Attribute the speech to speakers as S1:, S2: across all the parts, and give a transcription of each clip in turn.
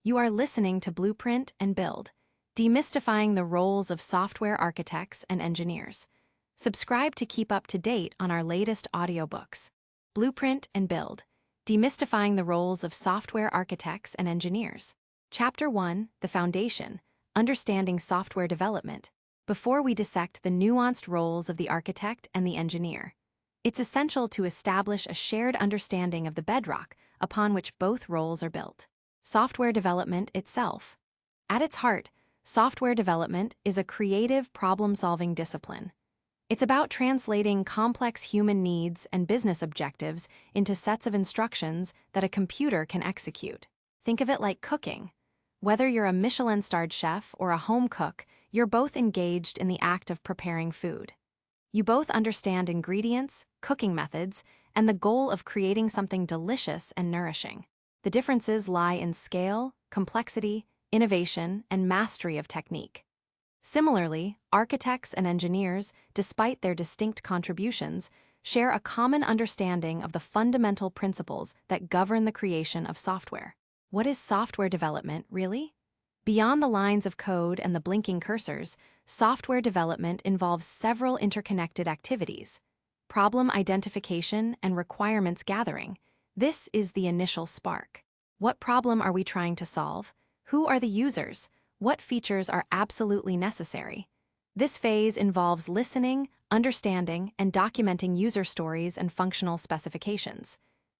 S1: You are listening to Blueprint and Build, demystifying the roles of software architects and engineers. Subscribe to keep up to date on our latest audiobooks. Blueprint and Build, demystifying the roles of software architects and engineers. Chapter 1, The Foundation, Understanding Software Development. Before we dissect the nuanced roles of the architect and the engineer, it's essential to establish a shared understanding of the bedrock upon which both roles are built. Software development itself. At its heart, software development is a creative problem-solving discipline. It's about translating complex human needs and business objectives into sets of instructions that a computer can execute. Think of it like cooking. Whether you're a Michelin-starred chef or a home cook, you're both engaged in the act of preparing food. You both understand ingredients, cooking methods, and the goal of creating something delicious and nourishing. The differences lie in scale, complexity, innovation, and mastery of technique. Similarly, architects and engineers, despite their distinct contributions, share a common understanding of the fundamental principles that govern the creation of software. What is software development, really? Beyond the lines of code and the blinking cursors, software development involves several interconnected activities: problem identification and requirements gathering. This is the initial spark. What problem are we trying to solve? Who are the users? What features are absolutely necessary? This phase involves listening, understanding, and documenting user stories and functional specifications.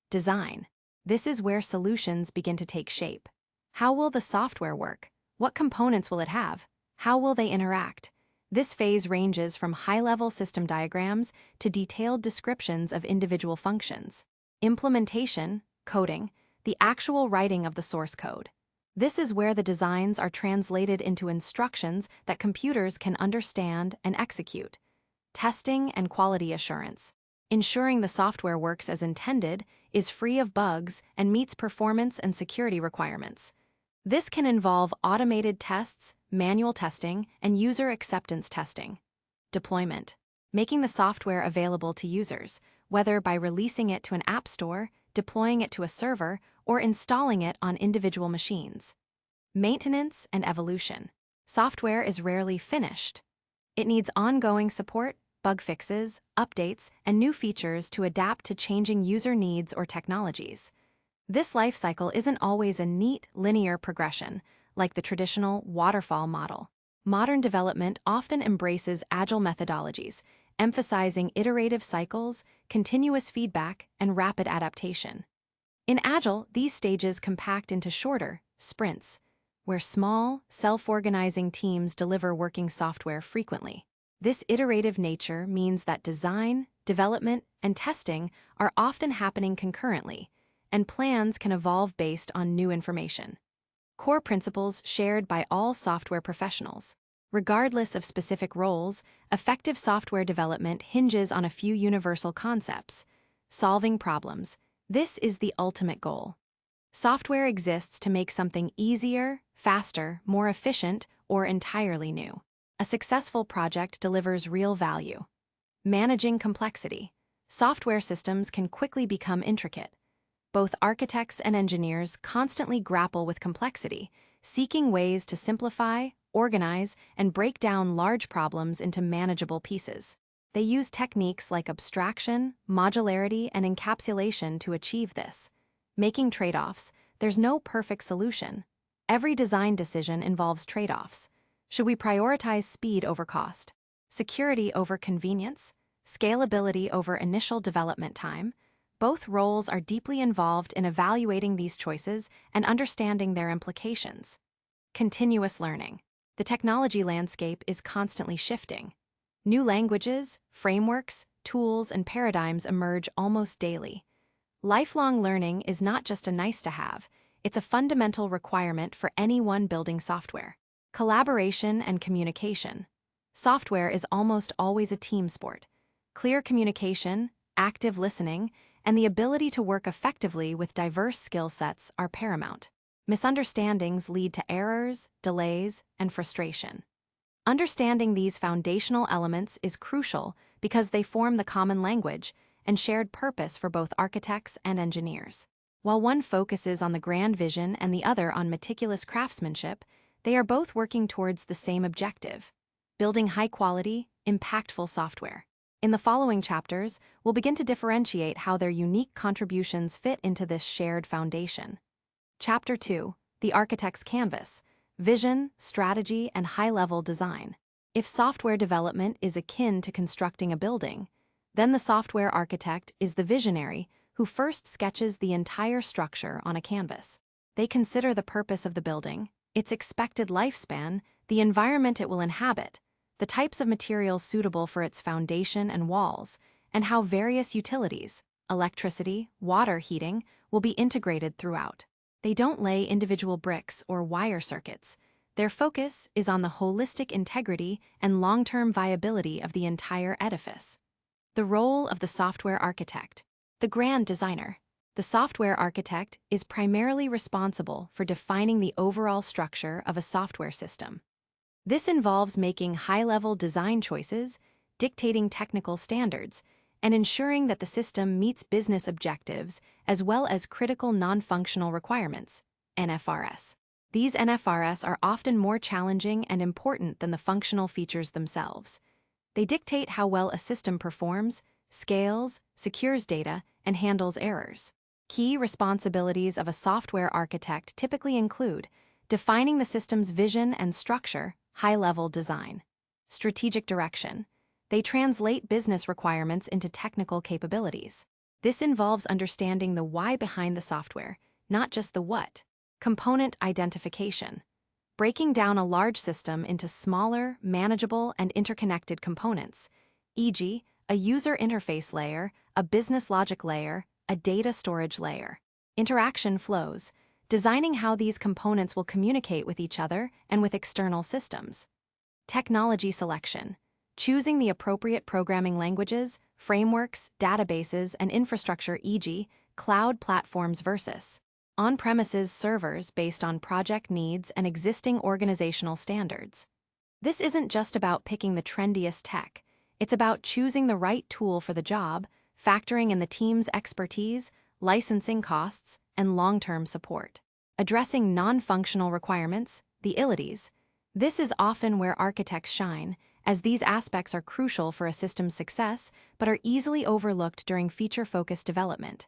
S1: Design. This is where solutions begin to take shape. How will the software work? What components will it have? How will they interact? This phase ranges from high-level system diagrams to detailed descriptions of individual functions. Implementation, coding, the actual writing of the source code. This is where the designs are translated into instructions that computers can understand and execute. Testing and quality assurance. Ensuring the software works as intended, is free of bugs, and meets performance and security requirements. This can involve automated tests, manual testing, and user acceptance testing. Deployment. Making the software available to users, whether by releasing it to an app store, deploying it to a server, or installing it on individual machines. Maintenance and evolution. Software is rarely finished. It needs ongoing support, bug fixes, updates, and new features to adapt to changing user needs or technologies. This life cycle isn't always a neat, linear progression, like the traditional waterfall model. Modern development often embraces agile methodologies, emphasizing iterative cycles, continuous feedback, and rapid adaptation. In Agile, these stages compact into shorter sprints, where small, self-organizing teams deliver working software frequently. This iterative nature means that design, development, and testing are often happening concurrently, and plans can evolve based on new information. Core principles shared by all software professionals. Regardless of specific roles, effective software development hinges on a few universal concepts. Solving problems. This is the ultimate goal. Software exists to make something easier, faster, more efficient, or entirely new. A successful project delivers real value. Managing complexity. Software systems can quickly become intricate. Both architects and engineers constantly grapple with complexity, seeking ways to simplify, organize, and break down large problems into manageable pieces. They use techniques like abstraction, modularity, and encapsulation to achieve this. Making trade-offs. There's no perfect solution. Every design decision involves trade-offs. Should we prioritize speed over cost? Security over convenience? Scalability over initial development time? Both roles are deeply involved in evaluating these choices and understanding their implications. Continuous learning. The technology landscape is constantly shifting. New languages, frameworks, tools, and paradigms emerge almost daily. Lifelong learning is not just a nice-to-have, it's a fundamental requirement for anyone building software. Collaboration and communication. Software is almost always a team sport. Clear communication, active listening, and the ability to work effectively with diverse skill sets are paramount. Misunderstandings lead to errors, delays, and frustration. Understanding these foundational elements is crucial because they form the common language and shared purpose for both architects and engineers. While one focuses on the grand vision and the other on meticulous craftsmanship, they are both working towards the same objective: building high-quality, impactful software. In the following chapters, we'll begin to differentiate how their unique contributions fit into this shared foundation. Chapter 2: The Architect's Canvas: Vision, Strategy, and High-Level Design. If software development is akin to constructing a building, then the software architect is the visionary who first sketches the entire structure on a canvas. They consider the purpose of the building, its expected lifespan, the environment it will inhabit, the types of materials suitable for its foundation and walls, and how various utilities, electricity, water, heating, will be integrated throughout. They don't lay individual bricks or wire circuits. Their focus is on the holistic integrity and long-term viability of the entire edifice. The role of the software architect: the grand designer. The software architect is primarily responsible for defining the overall structure of a software system. This involves making high-level design choices, dictating technical standards, and ensuring that the system meets business objectives as well as critical non-functional requirements, NFRs. These NFRs are often more challenging and important than the functional features themselves. They dictate how well a system performs, scales, secures data, and handles errors. Key responsibilities of a software architect typically include defining the system's vision and structure, high-level design. Strategic direction: they translate business requirements into technical capabilities. This involves understanding the why behind the software, not just the what. Component identification: breaking down a large system into smaller, manageable, and interconnected components, e.g., a user interface layer, a business logic layer, a data storage layer. Interaction flows: designing how these components will communicate with each other and with external systems. Technology selection: choosing the appropriate programming languages, frameworks, databases, and infrastructure, e.g., cloud platforms versus on-premises servers based on project needs and existing organizational standards. This isn't just about picking the trendiest tech. It's about choosing the right tool for the job, factoring in the team's expertise, licensing costs, and long-term support. Addressing non-functional requirements, the ilities. This is often where architects shine, as these aspects are crucial for a system's success but are easily overlooked during feature-focused development.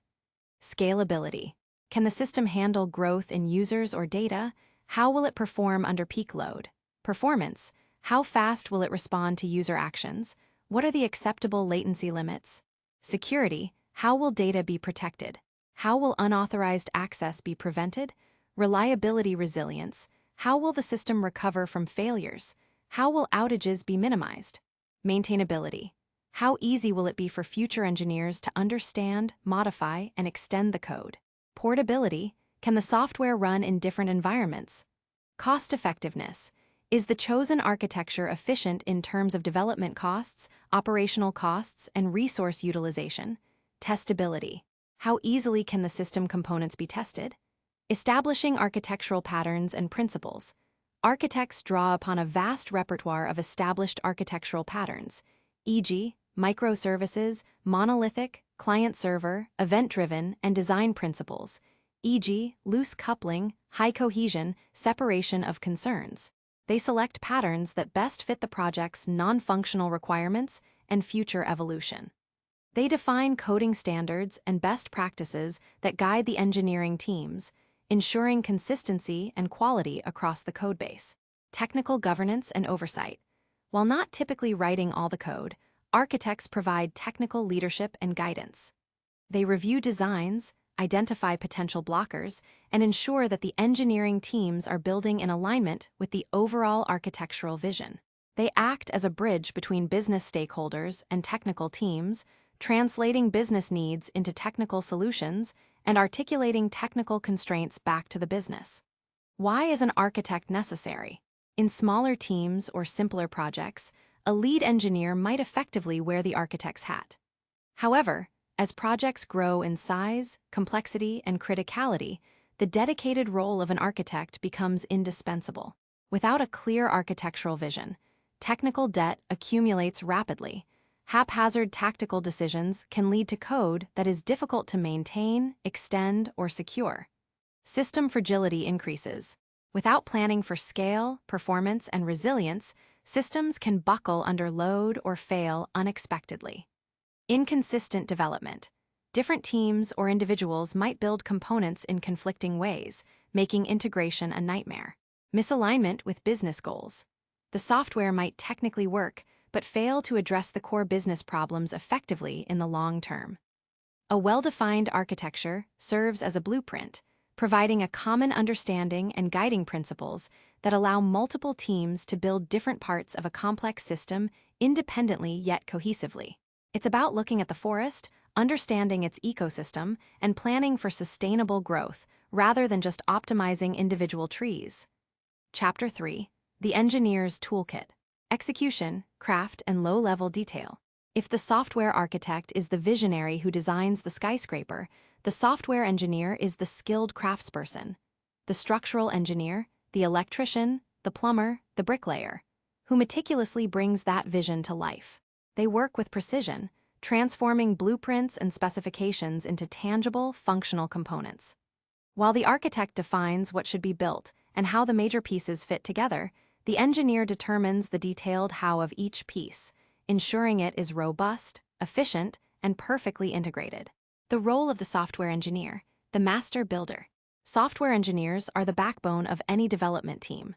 S1: Scalability: can the system handle growth in users or data? How will it perform under peak load? Performance: how fast will it respond to user actions? What are the acceptable latency limits? Security: how will data be protected? How will unauthorized access be prevented? Reliability resilience: how will the system recover from failures? How will outages be minimized? Maintainability: how easy will it be for future engineers to understand, modify, and extend the code? Portability: can the software run in different environments? Cost-effectiveness: is the chosen architecture efficient in terms of development costs, operational costs, and resource utilization? Testability: how easily can the system components be tested? Establishing architectural patterns and principles. Architects draw upon a vast repertoire of established architectural patterns, e.g., microservices, monolithic, client-server, event-driven, and design principles, e.g., loose coupling, high cohesion, separation of concerns. They select patterns that best fit the project's non-functional requirements and future evolution. They define coding standards and best practices that guide the engineering teams, ensuring consistency and quality across the codebase. Technical governance and oversight. While not typically writing all the code, architects provide technical leadership and guidance. They review designs, identify potential blockers, and ensure that the engineering teams are building in alignment with the overall architectural vision. They act as a bridge between business stakeholders and technical teams, translating business needs into technical solutions and articulating technical constraints back to the business. Why is an architect necessary? In smaller teams or simpler projects, a lead engineer might effectively wear the architect's hat. However, as projects grow in size, complexity, and criticality, the dedicated role of an architect becomes indispensable. Without a clear architectural vision, technical debt accumulates rapidly. Haphazard tactical decisions can lead to code that is difficult to maintain, extend, or secure. System fragility increases. Without planning for scale, performance, and resilience, systems can buckle under load or fail unexpectedly. Inconsistent development. Different teams or individuals might build components in conflicting ways, making integration a nightmare. Misalignment with business goals. The software might technically work, but fail to address the core business problems effectively in the long term. A well-defined architecture serves as a blueprint, providing a common understanding and guiding principles that allow multiple teams to build different parts of a complex system independently yet cohesively. It's about looking at the forest, understanding its ecosystem, and planning for sustainable growth, rather than just optimizing individual trees. Chapter 3. The Engineer's Toolkit. Execution, craft, and low-level detail. If the software architect is the visionary who designs the skyscraper, the software engineer is the skilled craftsperson. The structural engineer, the electrician, the plumber, the bricklayer, who meticulously brings that vision to life. They work with precision, transforming blueprints and specifications into tangible, functional components. While the architect defines what should be built and how the major pieces fit together, the engineer determines the detailed how of each piece, ensuring it is robust, efficient, and perfectly integrated. The role of the software engineer, the master builder. Software engineers are the backbone of any development team.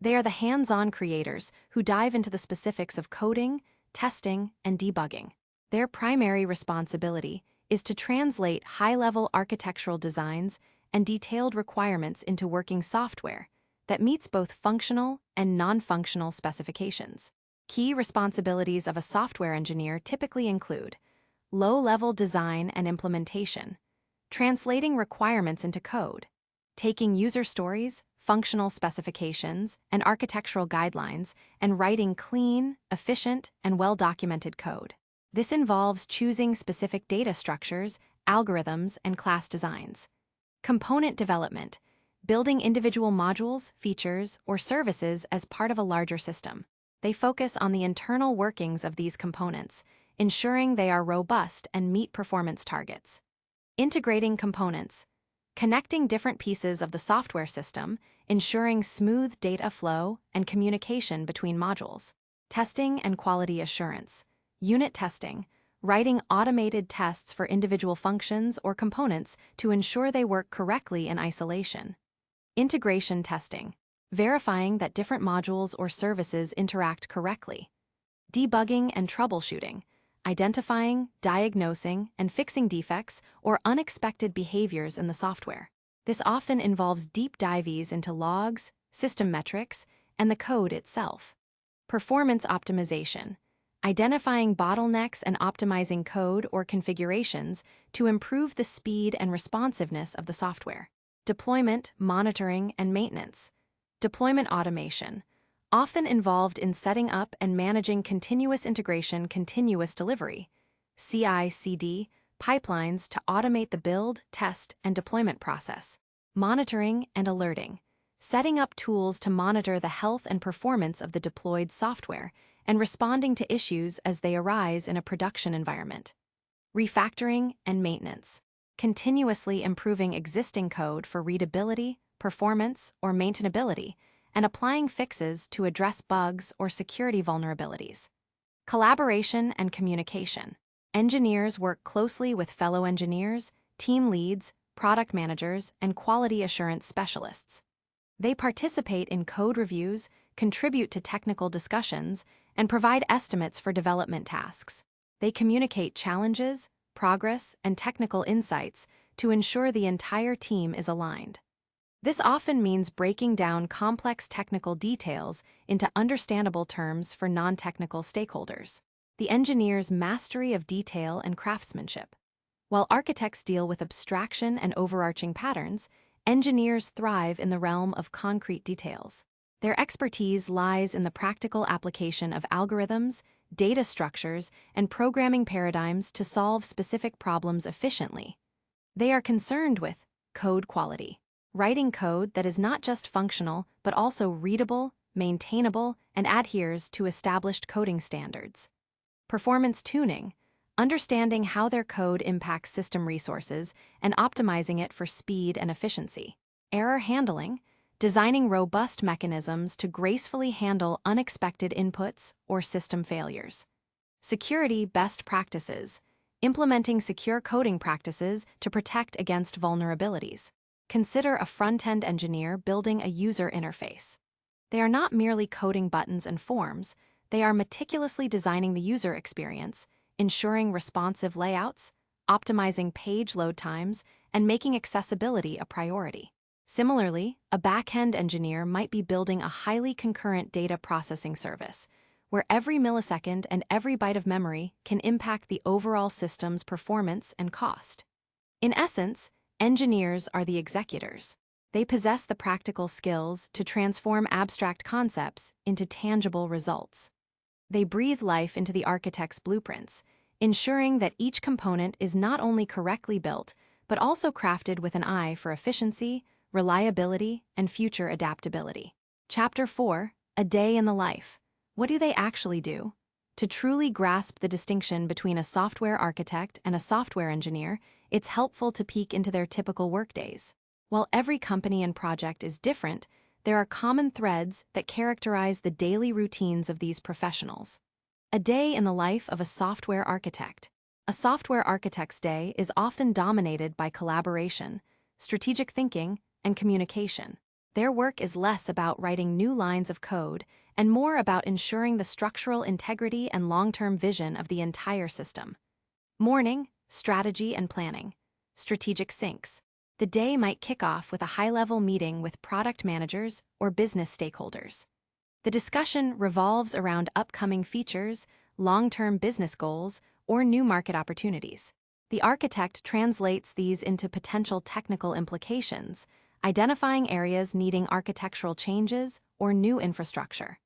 S1: They are the hands-on creators who dive into the specifics of coding, testing, and debugging. Their primary responsibility is to translate high-level architectural designs and detailed requirements into working software that meets both functional and non-functional specifications. Key responsibilities of a software engineer typically include low-level design and implementation, translating requirements into code, taking user stories, functional specifications, and architectural guidelines, and writing clean, efficient, and well-documented code. This involves choosing specific data structures, algorithms, and class designs. Component development, building individual modules, features, or services as part of a larger system. They focus on the internal workings of these components, ensuring they are robust and meet performance targets. Integrating components, connecting different pieces of the software system, ensuring smooth data flow and communication between modules. Testing and quality assurance, unit testing, writing automated tests for individual functions or components to ensure they work correctly in isolation. Integration testing, verifying that different modules or services interact correctly. Debugging and troubleshooting, identifying, diagnosing, and fixing defects or unexpected behaviors in the software. This often involves deep dives into logs, system metrics, and the code itself. Performance optimization, identifying bottlenecks and optimizing code or configurations to improve the speed and responsiveness of the software. Deployment, monitoring, and maintenance. Deployment automation, often involved in setting up and managing continuous integration, continuous delivery, CI/CD, pipelines to automate the build, test, and deployment process. Monitoring and alerting, setting up tools to monitor the health and performance of the deployed software and responding to issues as they arise in a production environment. Refactoring and maintenance, continuously improving existing code for readability, performance, or maintainability, and applying fixes to address bugs or security vulnerabilities. Collaboration and communication. Engineers work closely with fellow engineers, team leads, product managers, and quality assurance specialists. They participate in code reviews, contribute to technical discussions, and provide estimates for development tasks. They communicate challenges, progress, and technical insights to ensure the entire team is aligned. This often means breaking down complex technical details into understandable terms for non-technical stakeholders. The engineer's mastery of detail and craftsmanship. While architects deal with abstraction and overarching patterns, engineers thrive in the realm of concrete details. Their expertise lies in the practical application of algorithms, data structures, and programming paradigms to solve specific problems efficiently. They are concerned with code quality, writing code that is not just functional but also readable, maintainable, and adheres to established coding standards. Performance tuning, understanding how their code impacts system resources and optimizing it for speed and efficiency. Error handling, designing robust mechanisms to gracefully handle unexpected inputs or system failures. Security best practices, implementing secure coding practices to protect against vulnerabilities. Consider a front-end engineer building a user interface. They are not merely coding buttons and forms, they are meticulously designing the user experience, ensuring responsive layouts, optimizing page load times, and making accessibility a priority. Similarly, a back-end engineer might be building a highly concurrent data processing service, where every millisecond and every byte of memory can impact the overall system's performance and cost. In essence, engineers are the executors. They possess the practical skills to transform abstract concepts into tangible results. They breathe life into the architect's blueprints, ensuring that each component is not only correctly built, but also crafted with an eye for efficiency, reliability, and future adaptability. Chapter 4, A Day in the Life. What do they actually do? To truly grasp the distinction between a software architect and a software engineer, it's helpful to peek into their typical workdays. While every company and project is different, there are common threads that characterize the daily routines of these professionals. A day in the life of a software architect. A software architect's day is often dominated by collaboration, strategic thinking, and communication. Their work is less about writing new lines of code and more about ensuring the structural integrity and long-term vision of the entire system. Morning, strategy and planning. Strategic syncs. The day might kick off with a high-level meeting with product managers or business stakeholders. The discussion revolves around upcoming features, long-term business goals, or new market opportunities. The architect translates these into potential technical implications, identifying areas needing architectural changes or new infrastructure.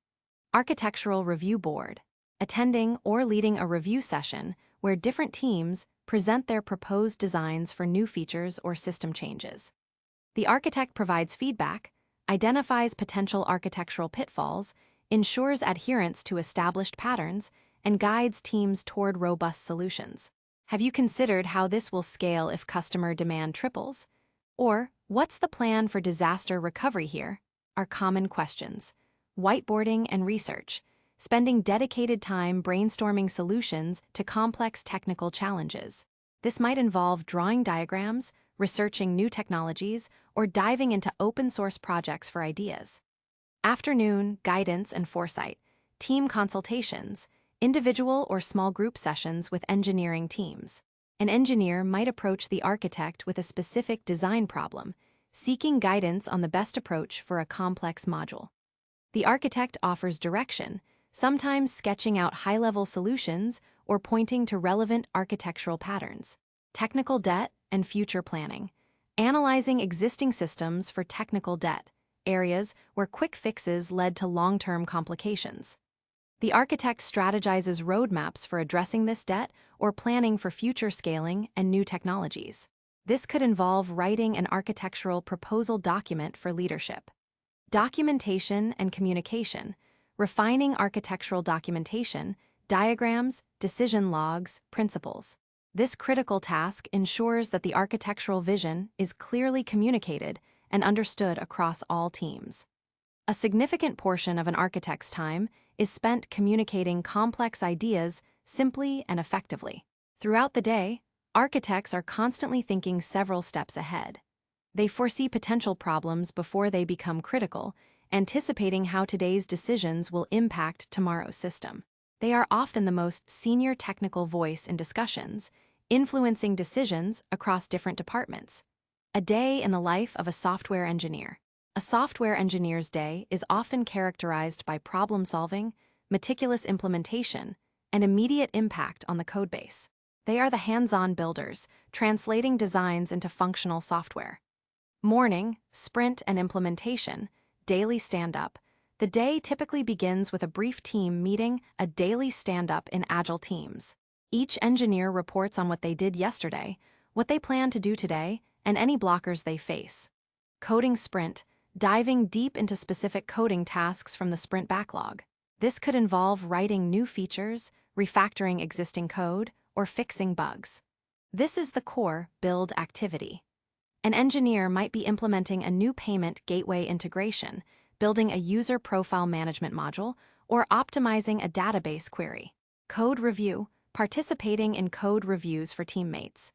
S1: Architectural Review Board. Attending or leading a review session where different teams present their proposed designs for new features or system changes. The architect provides feedback, identifies potential architectural pitfalls, ensures adherence to established patterns, and guides teams toward robust solutions. Have you considered how this will scale if customer demand triples? Or, what's the plan for disaster recovery here? Are common questions. Whiteboarding and research. Spending dedicated time brainstorming solutions to complex technical challenges. This might involve drawing diagrams, researching new technologies, or diving into open-source projects for ideas. Afternoon, guidance and foresight. Team consultations. Individual or small group sessions with engineering teams. An engineer might approach the architect with a specific design problem, seeking guidance on the best approach for a complex module. The architect offers direction, sometimes sketching out high-level solutions or pointing to relevant architectural patterns. Technical debt and future planning. Analyzing existing systems for technical debt, areas where quick fixes led to long-term complications. The architect strategizes roadmaps for addressing this debt or planning for future scaling and new technologies. This could involve writing an architectural proposal document for leadership. Documentation and communication. Refining architectural documentation, diagrams, decision logs, principles. This critical task ensures that the architectural vision is clearly communicated and understood across all teams. A significant portion of an architect's time is spent communicating complex ideas simply and effectively. Throughout the day, architects are constantly thinking several steps ahead. They foresee potential problems before they become critical, anticipating how today's decisions will impact tomorrow's system. They are often the most senior technical voice in discussions, influencing decisions across different departments. A day in the life of a software engineer. A software engineer's day is often characterized by problem-solving, meticulous implementation, and immediate impact on the codebase. They are the hands-on builders, translating designs into functional software. Morning, sprint and implementation, daily stand-up. The day typically begins with a brief team meeting, a daily stand-up in agile teams. Each engineer reports on what they did yesterday, what they plan to do today, and any blockers they face. Coding sprint, diving deep into specific coding tasks from the sprint backlog. This could involve writing new features, refactoring existing code, or fixing bugs. This is the core build activity. An engineer might be implementing a new payment gateway integration, building a user profile management module, or optimizing a database query. Code review, participating in code reviews for teammates.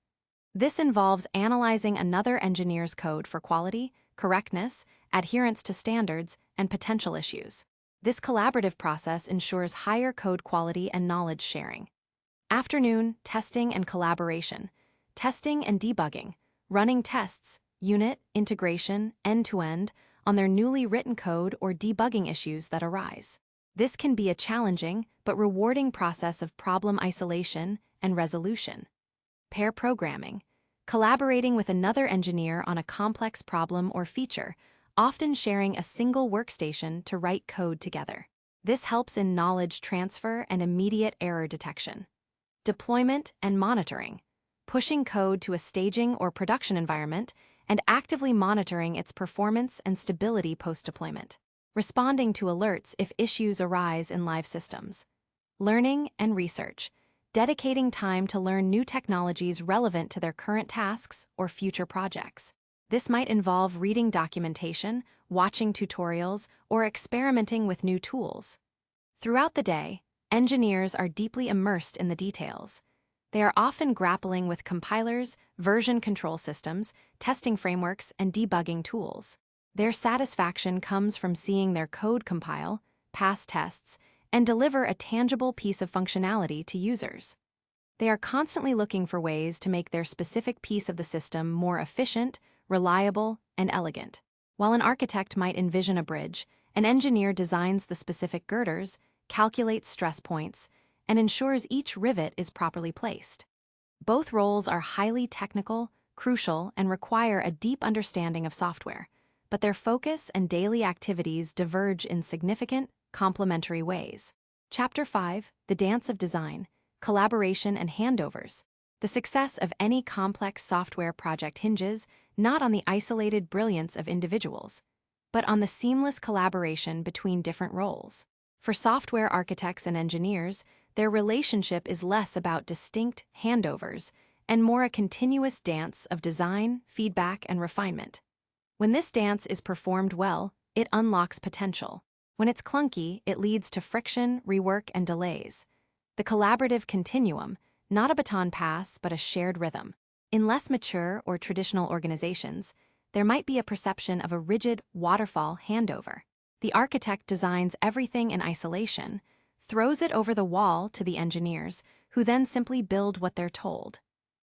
S1: This involves analyzing another engineer's code for quality, correctness, adherence to standards, and potential issues. This collaborative process ensures higher code quality and knowledge sharing. Afternoon, testing and collaboration. Testing and debugging, running tests, unit, integration, end-to-end, on their newly written code or debugging issues that arise. This can be a challenging but rewarding process of problem isolation and resolution. Pair programming, collaborating with another engineer on a complex problem or feature, often sharing a single workstation to write code together. This helps in knowledge transfer and immediate error detection. Deployment and monitoring, pushing code to a staging or production environment and actively monitoring its performance and stability post-deployment. Responding to alerts if issues arise in live systems. Learning and research, dedicating time to learn new technologies relevant to their current tasks or future projects. This might involve reading documentation, watching tutorials, or experimenting with new tools. Throughout the day, engineers are deeply immersed in the details. They are often grappling with compilers, version control systems, testing frameworks, and debugging tools. Their satisfaction comes from seeing their code compile, pass tests, and deliver a tangible piece of functionality to users. They are constantly looking for ways to make their specific piece of the system more efficient, reliable, and elegant. While an architect might envision a bridge, an engineer designs the specific girders, calculates stress points, and ensures each rivet is properly placed. Both roles are highly technical, crucial, and require a deep understanding of software, but their focus and daily activities diverge in significant, complementary ways. Chapter 5, The Dance of Design, Collaboration and Handovers. The success of any complex software project hinges not on the isolated brilliance of individuals, but on the seamless collaboration between different roles. For software architects and engineers, their relationship is less about distinct handovers and more a continuous dance of design, feedback, and refinement. When this dance is performed well, it unlocks potential. When it's clunky, it leads to friction, rework, and delays. The collaborative continuum, not a baton pass, but a shared rhythm. In less mature or traditional organizations, there might be a perception of a rigid waterfall handover. The architect designs everything in isolation, throws it over the wall to the engineers, who then simply build what they're told.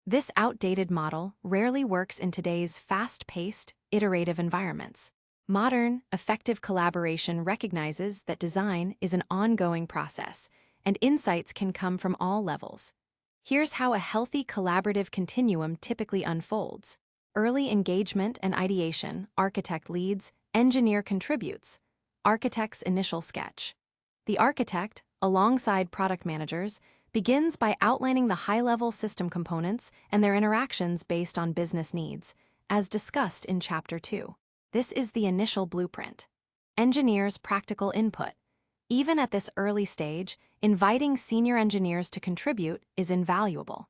S1: This outdated model rarely works in today's fast-paced, iterative environments. Modern, effective collaboration recognizes that design is an ongoing process, and insights can come from all levels. Here's how a healthy collaborative continuum typically unfolds. Early engagement and ideation, architect leads, engineer contributes. Architect's initial sketch. The architect, alongside product managers, begins by outlining the high-level system components and their interactions based on business needs, as discussed in Chapter 2. This is the initial blueprint. Engineers' practical input. Even at this early stage, inviting senior engineers to contribute is invaluable.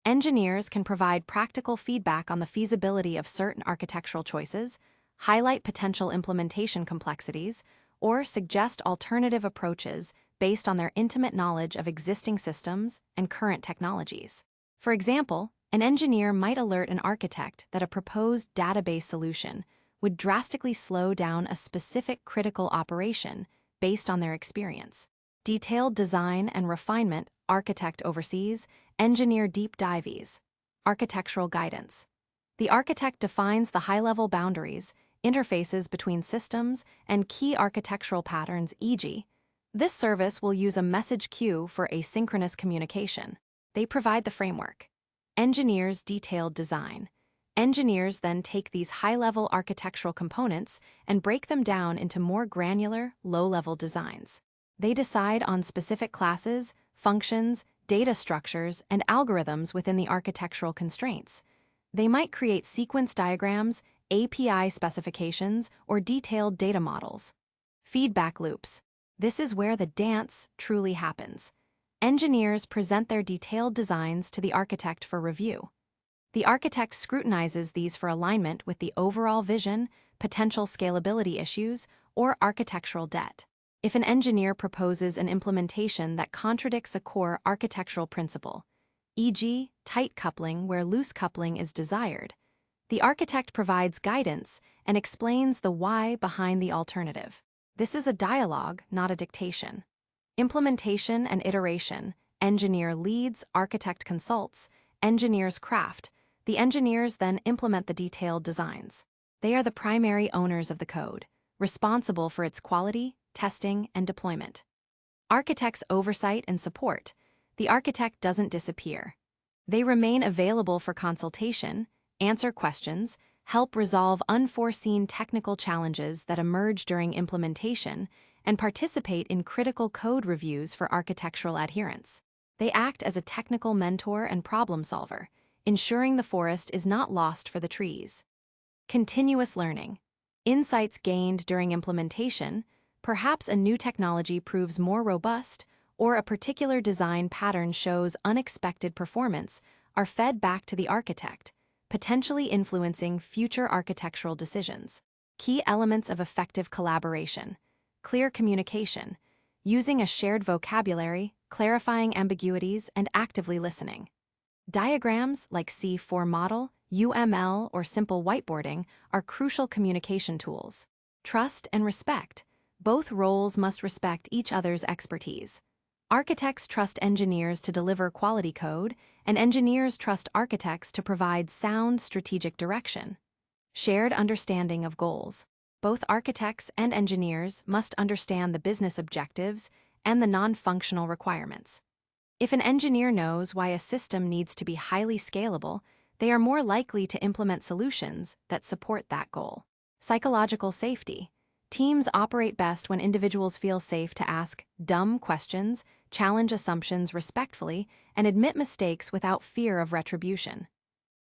S1: Engineers can provide practical feedback on the feasibility of certain architectural choices, highlight potential implementation complexities, or suggest alternative approaches based on their intimate knowledge of existing systems and current technologies. For example, an engineer might alert an architect that a proposed database solution would drastically slow down a specific critical operation based on their experience. Detailed design and refinement, architect oversees, engineer deep dives. Architectural guidance. The architect defines the high-level boundaries, interfaces between systems, and key architectural patterns, e.g., this service will use a message queue for asynchronous communication. They provide the framework. Engineers detailed design. Engineers then take these high-level architectural components and break them down into more granular, low-level designs. They decide on specific classes, functions, data structures, and algorithms within the architectural constraints. They might create sequence diagrams, API specifications, or detailed data models. Feedback loops. This is where the dance truly happens. Engineers present their detailed designs to the architect for review. The architect scrutinizes these for alignment with the overall vision, potential scalability issues, or architectural debt. If an engineer proposes an implementation that contradicts a core architectural principle, e.g., tight coupling where loose coupling is desired, the architect provides guidance and explains the why behind the alternative. This is a dialogue, not a dictation. Implementation and iteration: engineer leads, architect consults, engineers craft. The engineers then implement the detailed designs. They are the primary owners of the code, responsible for its quality, testing, and deployment. Architects' oversight and support: the architect doesn't disappear. They remain available for consultation, answer questions, help resolve unforeseen technical challenges that emerge during implementation, and participate in critical code reviews for architectural adherence. They act as a technical mentor and problem solver, ensuring the forest is not lost for the trees. Continuous learning: insights gained during implementation, perhaps a new technology proves more robust, or a particular design pattern shows unexpected performance, are fed back to the architect, potentially influencing future architectural decisions. Key elements of effective collaboration: clear communication, using a shared vocabulary, clarifying ambiguities, and actively listening. Diagrams like C4 model, UML, or simple whiteboarding are crucial communication tools. Trust and respect: both roles must respect each other's expertise. Architects trust engineers to deliver quality code, and engineers trust architects to provide sound strategic direction. Shared understanding of goals: both architects and engineers must understand the business objectives and the non-functional requirements. If an engineer knows why a system needs to be highly scalable, they are more likely to implement solutions that support that goal. Psychological safety: teams operate best when individuals feel safe to ask dumb questions, challenge assumptions respectfully, and admit mistakes without fear of retribution.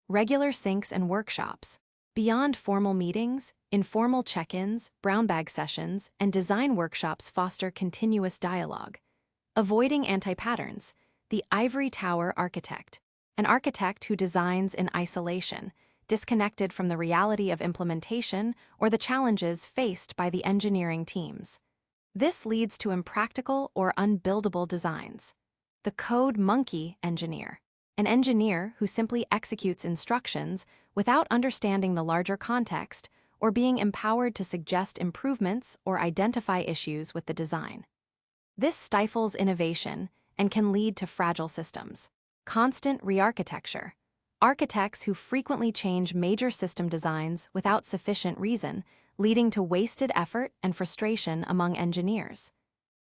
S1: Regular syncs and workshops: beyond formal meetings, informal check-ins, brown bag sessions, and design workshops foster continuous dialogue. Avoiding anti-patterns: the ivory tower architect, an architect who designs in isolation, disconnected from the reality of implementation or the challenges faced by the engineering teams. This leads to impractical or unbuildable designs. The code monkey engineer, an engineer who simply executes instructions without understanding the larger context or being empowered to suggest improvements or identify issues with the design. This stifles innovation and can lead to fragile systems. Constant re-architecture: architects who frequently change major system designs without sufficient reason, leading to wasted effort and frustration among engineers.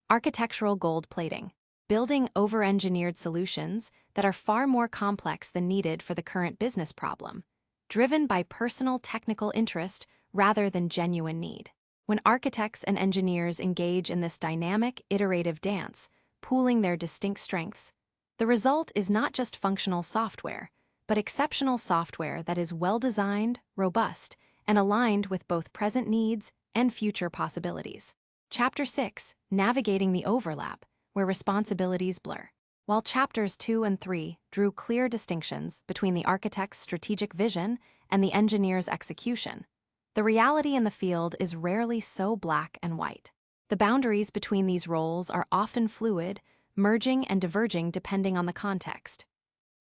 S1: Architectural gold plating: building over-engineered solutions that are far more complex than needed for the current business problem, driven by personal technical interest rather than genuine need. When architects and engineers engage in this dynamic, iterative dance, pooling their distinct strengths, the result is not just functional software, but exceptional software that is well-designed, robust, and aligned with both present needs and future possibilities. Chapter 6: Navigating the Overlap, where responsibilities blur. While Chapters 2 and 3 drew clear distinctions between the architect's strategic vision and the engineer's execution, the reality in the field is rarely so black and white. The boundaries between these roles are often fluid, merging and diverging depending on the context.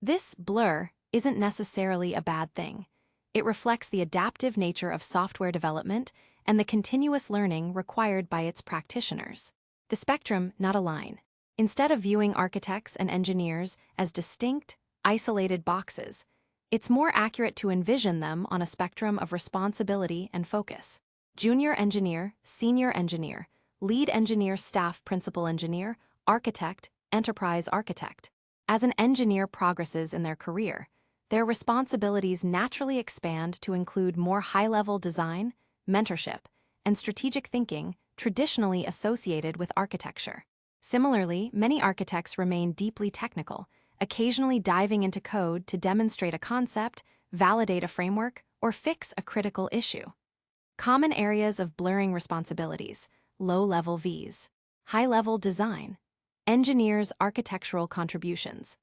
S1: This blur isn't necessarily a bad thing. It reflects the adaptive nature of software development and the continuous learning required by its practitioners. The spectrum, not a line. Instead of viewing architects and engineers as distinct, isolated boxes, it's more accurate to envision them on a spectrum of responsibility and focus. Junior engineer, senior engineer, lead engineer, staff, principal engineer, architect, enterprise architect. As an engineer progresses in their career, their responsibilities naturally expand to include more high-level design, mentorship, and strategic thinking traditionally associated with architecture. Similarly, many architects remain deeply technical, occasionally diving into code to demonstrate a concept, validate a framework, or fix a critical issue. Common areas of blurring responsibilities: low-level Vs, high-level design, Engineers' architectural contributions.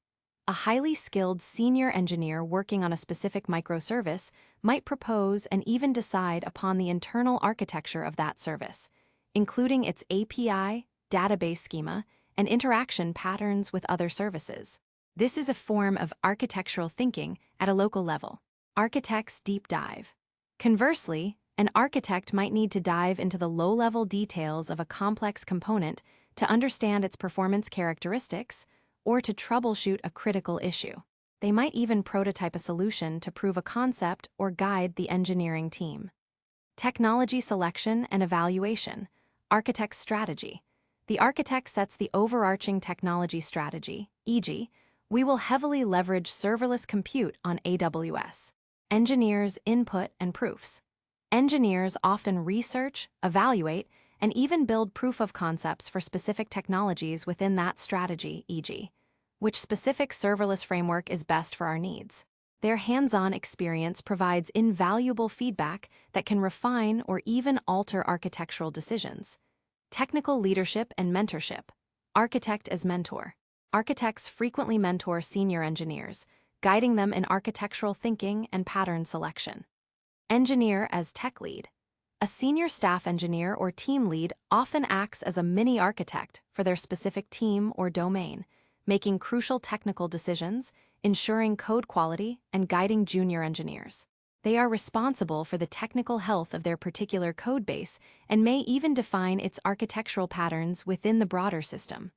S1: A highly skilled senior engineer working on a specific microservice might propose and even decide upon the internal architecture of that service, including its API, database schema, and interaction patterns with other services. This is a form of architectural thinking at a local level. Architects deep dive. Conversely, an architect might need to dive into the low-level details of a complex component to understand its performance characteristics or to troubleshoot a critical issue. They might even prototype a solution to prove a concept or guide the engineering team. Technology selection and evaluation. Architect's strategy. The architect sets the overarching technology strategy, e.g., we will heavily leverage serverless compute on AWS. Engineers' input and proofs. Engineers often research, evaluate, and even build proof of concepts for specific technologies within that strategy, e.g., which specific serverless framework is best for our needs. Their hands-on experience provides invaluable feedback that can refine or even alter architectural decisions. Technical leadership and mentorship. Architect as mentor. Architects frequently mentor senior engineers, guiding them in architectural thinking and pattern selection. Engineer as tech lead. A senior staff engineer or team lead often acts as a mini architect for their specific team or domain, making crucial technical decisions, ensuring code quality, and guiding junior engineers. They are responsible for the technical health of their particular code base and may even define its architectural patterns within the broader system.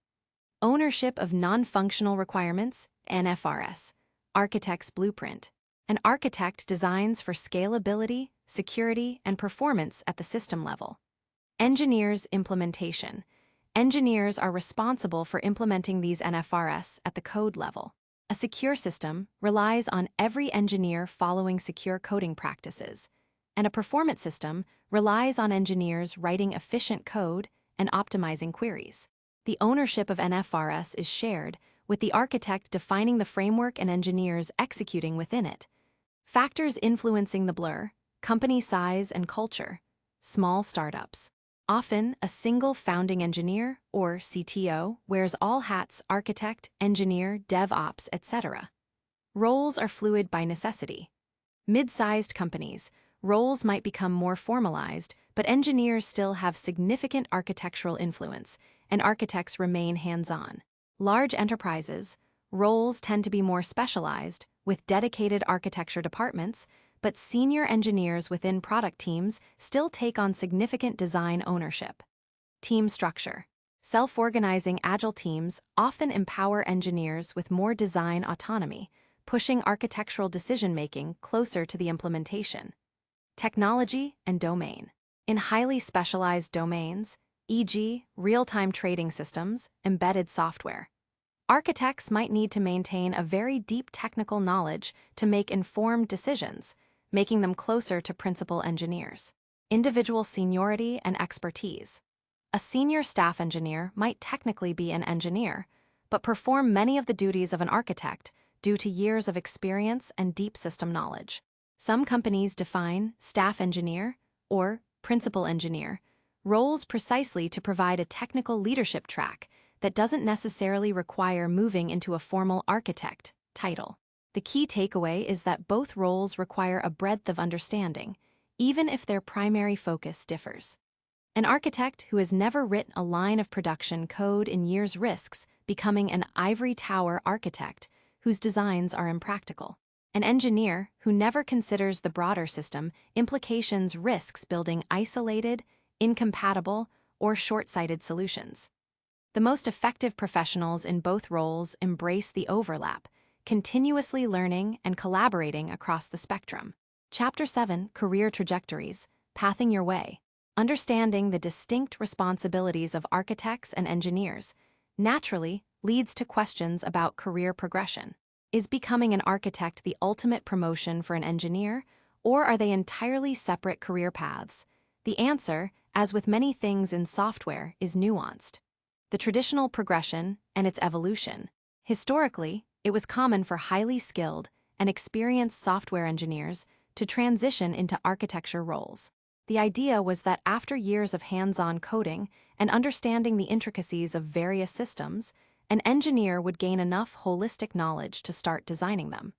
S1: Ownership of non-functional requirements, NFRs. Architect's blueprint. An architect designs for scalability, security, and performance at the system level. Engineers' implementation. Engineers are responsible for implementing these NFRs at the code level. A secure system relies on every engineer following secure coding practices, and a performance system relies on engineers writing efficient code and optimizing queries. The ownership of NFRs is shared, with the architect defining the framework and engineers executing within it. Factors influencing the blur: company size and culture. Small startups. Often, a single founding engineer, or CTO, wears all hats: architect, engineer, DevOps, etc. Roles are fluid by necessity. Mid-sized companies. Roles might become more formalized, but engineers still have significant architectural influence, and architects remain hands-on. Large enterprises. Roles tend to be more specialized, with dedicated architecture departments, but senior engineers within product teams still take on significant design ownership. Team structure. Self-organizing agile teams often empower engineers with more design autonomy, pushing architectural decision-making closer to the implementation. Technology and domain. In highly specialized domains, e.g., real-time trading systems, embedded software, architects might need to maintain a very deep technical knowledge to make informed decisions, making them closer to principal engineers. Individual seniority and expertise. A senior staff engineer might technically be an engineer, but perform many of the duties of an architect due to years of experience and deep system knowledge. Some companies define staff engineer or principal engineer roles precisely to provide a technical leadership track that doesn't necessarily require moving into a formal architect title. The key takeaway is that both roles require a breadth of understanding, even if their primary focus differs. An architect who has never written a line of production code in years risks becoming an ivory tower architect whose designs are impractical. An engineer who never considers the broader system implications risks building isolated, incompatible, or short-sighted solutions. The most effective professionals in both roles embrace the overlap, continuously learning and collaborating across the spectrum. Chapter 7, Career Trajectories, Pathing Your Way. Understanding the distinct responsibilities of architects and engineers naturally leads to questions about career progression. Is becoming an architect the ultimate promotion for an engineer, or are they entirely separate career paths? The answer, as with many things in software, is nuanced. The traditional progression and its evolution. Historically, it was common for highly skilled and experienced software engineers to transition into architecture roles. The idea was that after years of hands-on coding and understanding the intricacies of various systems, an engineer would gain enough holistic knowledge to start designing them.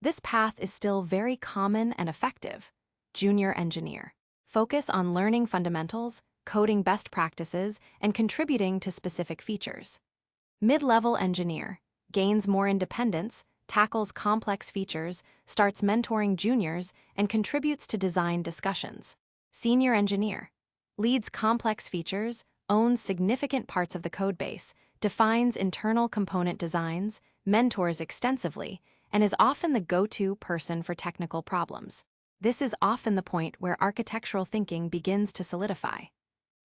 S1: This path is still very common and effective. Junior engineer. Focus on learning fundamentals, coding best practices, and contributing to specific features. Mid-level engineer. Gains more independence, tackles complex features, starts mentoring juniors, and contributes to design discussions. Senior engineer. Leads complex features, owns significant parts of the codebase, defines internal component designs, mentors extensively, and is often the go-to person for technical problems. This is often the point where architectural thinking begins to solidify.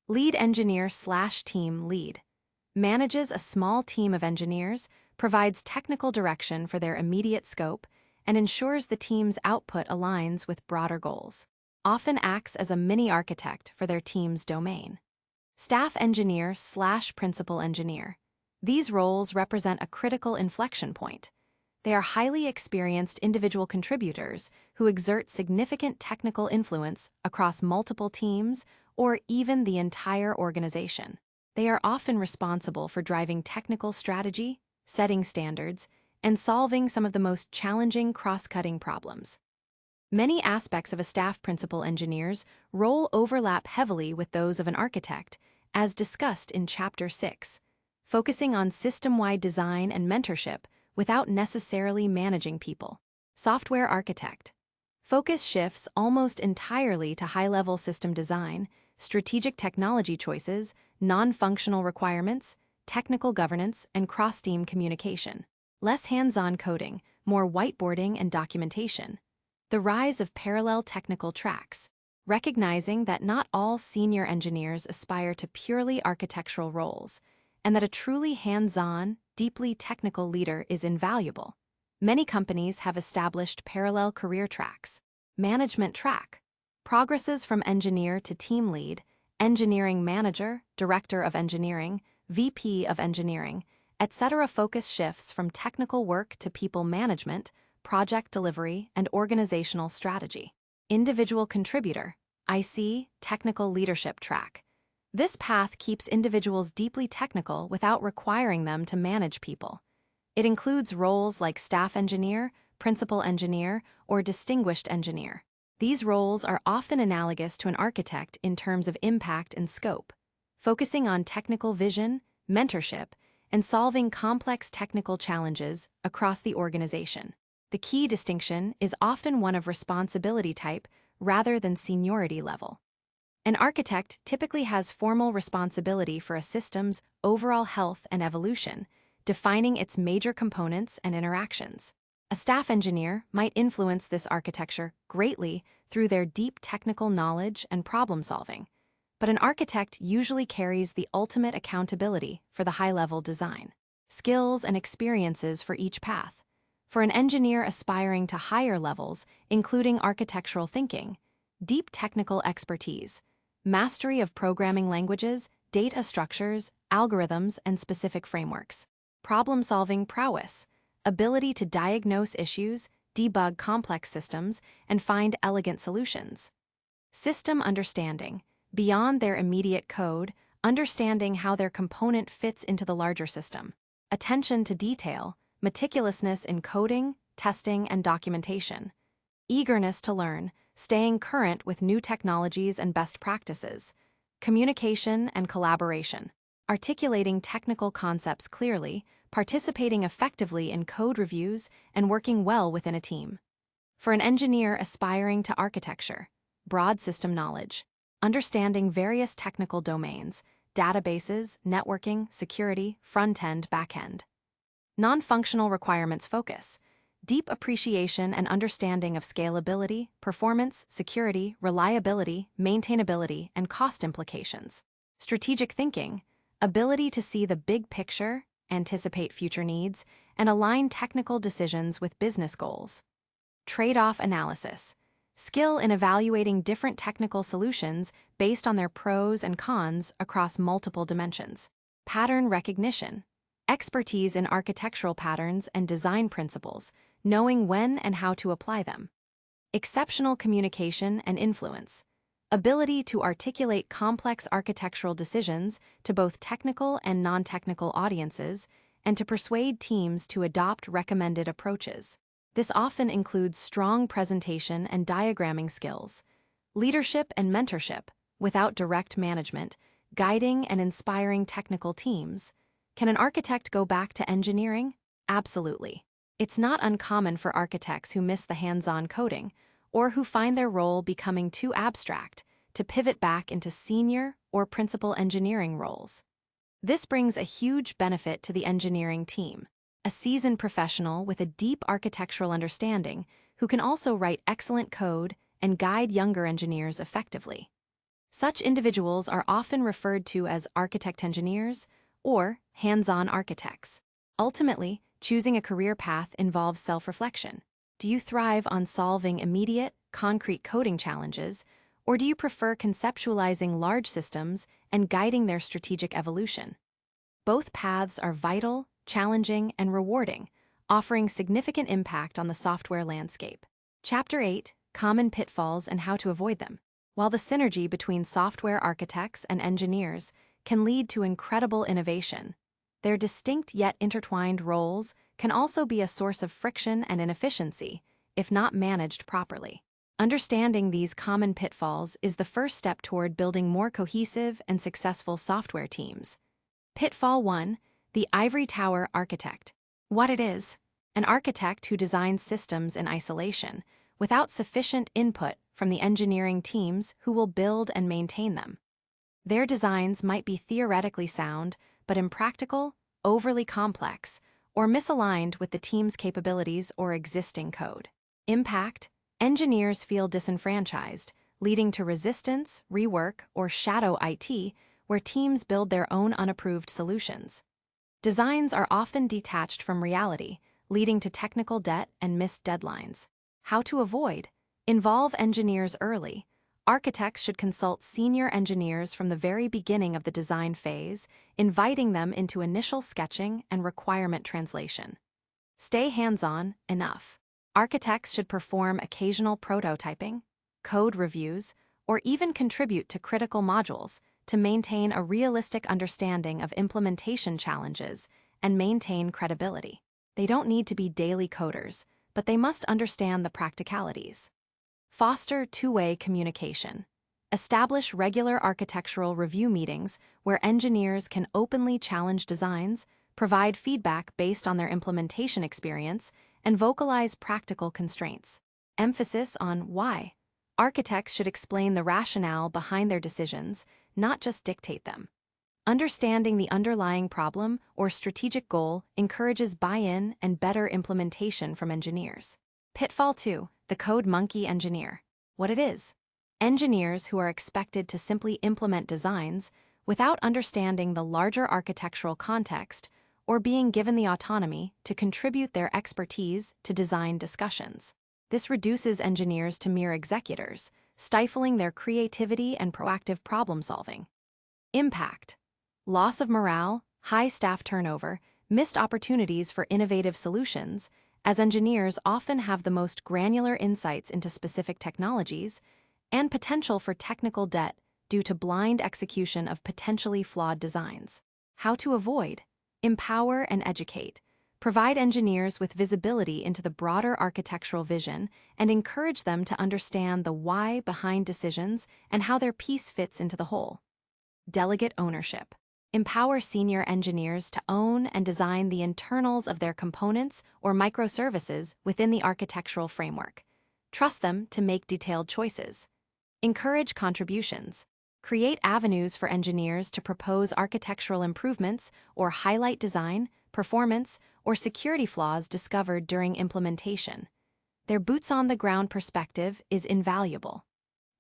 S1: Lead engineer/team lead. Manages a small team of engineers, provides technical direction for their immediate scope, and ensures the team's output aligns with broader goals. Often acts as a mini-architect for their team's domain. Staff engineer/principal engineer. These roles represent a critical inflection point. They are highly experienced individual contributors who exert significant technical influence across multiple teams or even the entire organization. They are often responsible for driving technical strategy, setting standards, and solving some of the most challenging cross-cutting problems. Many aspects of a staff principal engineer's role overlap heavily with those of an architect, as discussed in Chapter 6, focusing on system-wide design and mentorship without necessarily managing people. Software architect. Focus shifts almost entirely to high-level system design, strategic technology choices, non-functional requirements, technical governance, and cross-team communication. Less hands-on coding, more whiteboarding and documentation. The rise of parallel technical tracks. Recognizing that not all senior engineers aspire to purely architectural roles, and that a truly hands-on, deeply technical leader is invaluable. Many companies have established parallel career tracks. Management track. Progresses from engineer to team lead, engineering manager, director of engineering, VP of engineering, etc. Focus shifts from technical work to people management, project delivery, and organizational strategy. Individual contributor, IC, technical leadership track. This path keeps individuals deeply technical without requiring them to manage people. It includes roles like staff engineer, principal engineer, or distinguished engineer. These roles are often analogous to an architect in terms of impact and scope, focusing on technical vision, mentorship, and solving complex technical challenges across the organization. The key distinction is often one of responsibility type rather than seniority level. An architect typically has formal responsibility for a system's overall health and evolution, defining its major components and interactions. A staff engineer might influence this architecture greatly through their deep technical knowledge and problem solving, but an architect usually carries the ultimate accountability for the high-level design. Skills and experiences for each path. For an engineer aspiring to higher levels, including architectural thinking, deep technical expertise, mastery of programming languages, data structures, algorithms, and specific frameworks. Problem-solving prowess, ability to diagnose issues, debug complex systems, and find elegant solutions. System understanding, beyond their immediate code, understanding how their component fits into the larger system. Attention to detail, meticulousness in coding, testing, and documentation. Eagerness to learn, staying current with new technologies and best practices. Communication and collaboration. Articulating technical concepts clearly, participating effectively in code reviews, and working well within a team. For an engineer aspiring to architecture, broad system knowledge, understanding various technical domains, databases, networking, security, front-end, back-end. Non-functional requirements focus, deep appreciation and understanding of scalability, performance, security, reliability, maintainability, and cost implications. Strategic thinking, ability to see the big picture, anticipate future needs, and align technical decisions with business goals. Trade-off analysis, skill in evaluating different technical solutions based on their pros and cons across multiple dimensions. Pattern recognition, expertise in architectural patterns and design principles, knowing when and how to apply them. Exceptional communication and influence, ability to articulate complex architectural decisions to both technical and non-technical audiences, and to persuade teams to adopt recommended approaches. This often includes strong presentation and diagramming skills, leadership and mentorship, without direct management, guiding and inspiring technical teams. Can an architect go back to engineering? Absolutely. It's not uncommon for architects who miss the hands-on coding, or who find their role becoming too abstract, to pivot back into senior or principal engineering roles. This brings a huge benefit to the engineering team, a seasoned professional with a deep architectural understanding who can also write excellent code and guide younger engineers effectively. Such individuals are often referred to as architect engineers or hands-on architects. Ultimately, choosing a career path involves self-reflection. Do you thrive on solving immediate, concrete coding challenges, or do you prefer conceptualizing large systems and guiding their strategic evolution? Both paths are vital, challenging, and rewarding, offering significant impact on the software landscape. Chapter 8: Common Pitfalls and How to Avoid Them. While the synergy between software architects and engineers can lead to incredible innovation, their distinct yet intertwined roles can also be a source of friction and inefficiency if not managed properly. Understanding these common pitfalls is the first step toward building more cohesive and successful software teams. Pitfall 1: The Ivory Tower Architect. What it is: an architect who designs systems in isolation, without sufficient input from the engineering teams who will build and maintain them. Their designs might be theoretically sound, but impractical, overly complex, or misaligned with the team's capabilities or existing code. Impact: engineers feel disenfranchised, leading to resistance, rework, or shadow IT, where teams build their own unapproved solutions. Designs are often detached from reality, leading to technical debt and missed deadlines. How to avoid: involve engineers early. Architects should consult senior engineers from the very beginning of the design phase, inviting them into initial sketching and requirement translation. Stay hands-on enough. Architects should perform occasional prototyping, code reviews, or even contribute to critical modules to maintain a realistic understanding of implementation challenges and maintain credibility. They don't need to be daily coders, but they must understand the practicalities. Foster two-way communication. Establish regular architectural review meetings where engineers can openly challenge designs, provide feedback based on their implementation experience, and vocalize practical constraints. Emphasis on why. Architects should explain the rationale behind their decisions, not just dictate them. Understanding the underlying problem or strategic goal encourages buy-in and better implementation from engineers. Pitfall 2: The Code Monkey Engineer. What it is: engineers who are expected to simply implement designs without understanding the larger architectural context or being given the autonomy to contribute their expertise to design discussions. This reduces engineers to mere executors, stifling their creativity and proactive problem-solving. Impact: loss of morale, high staff turnover, missed opportunities for innovative solutions, as engineers often have the most granular insights into specific technologies, and potential for technical debt due to blind execution of potentially flawed designs. How to avoid: empower and educate. Provide engineers with visibility into the broader architectural vision and encourage them to understand the why behind decisions and how their piece fits into the whole. Delegate ownership. Empower senior engineers to own and design the internals of their components or microservices within the architectural framework. Trust them to make detailed choices. Encourage contributions. Create avenues for engineers to propose architectural improvements or highlight design, performance, or security flaws discovered during implementation. Their boots-on-the-ground perspective is invaluable.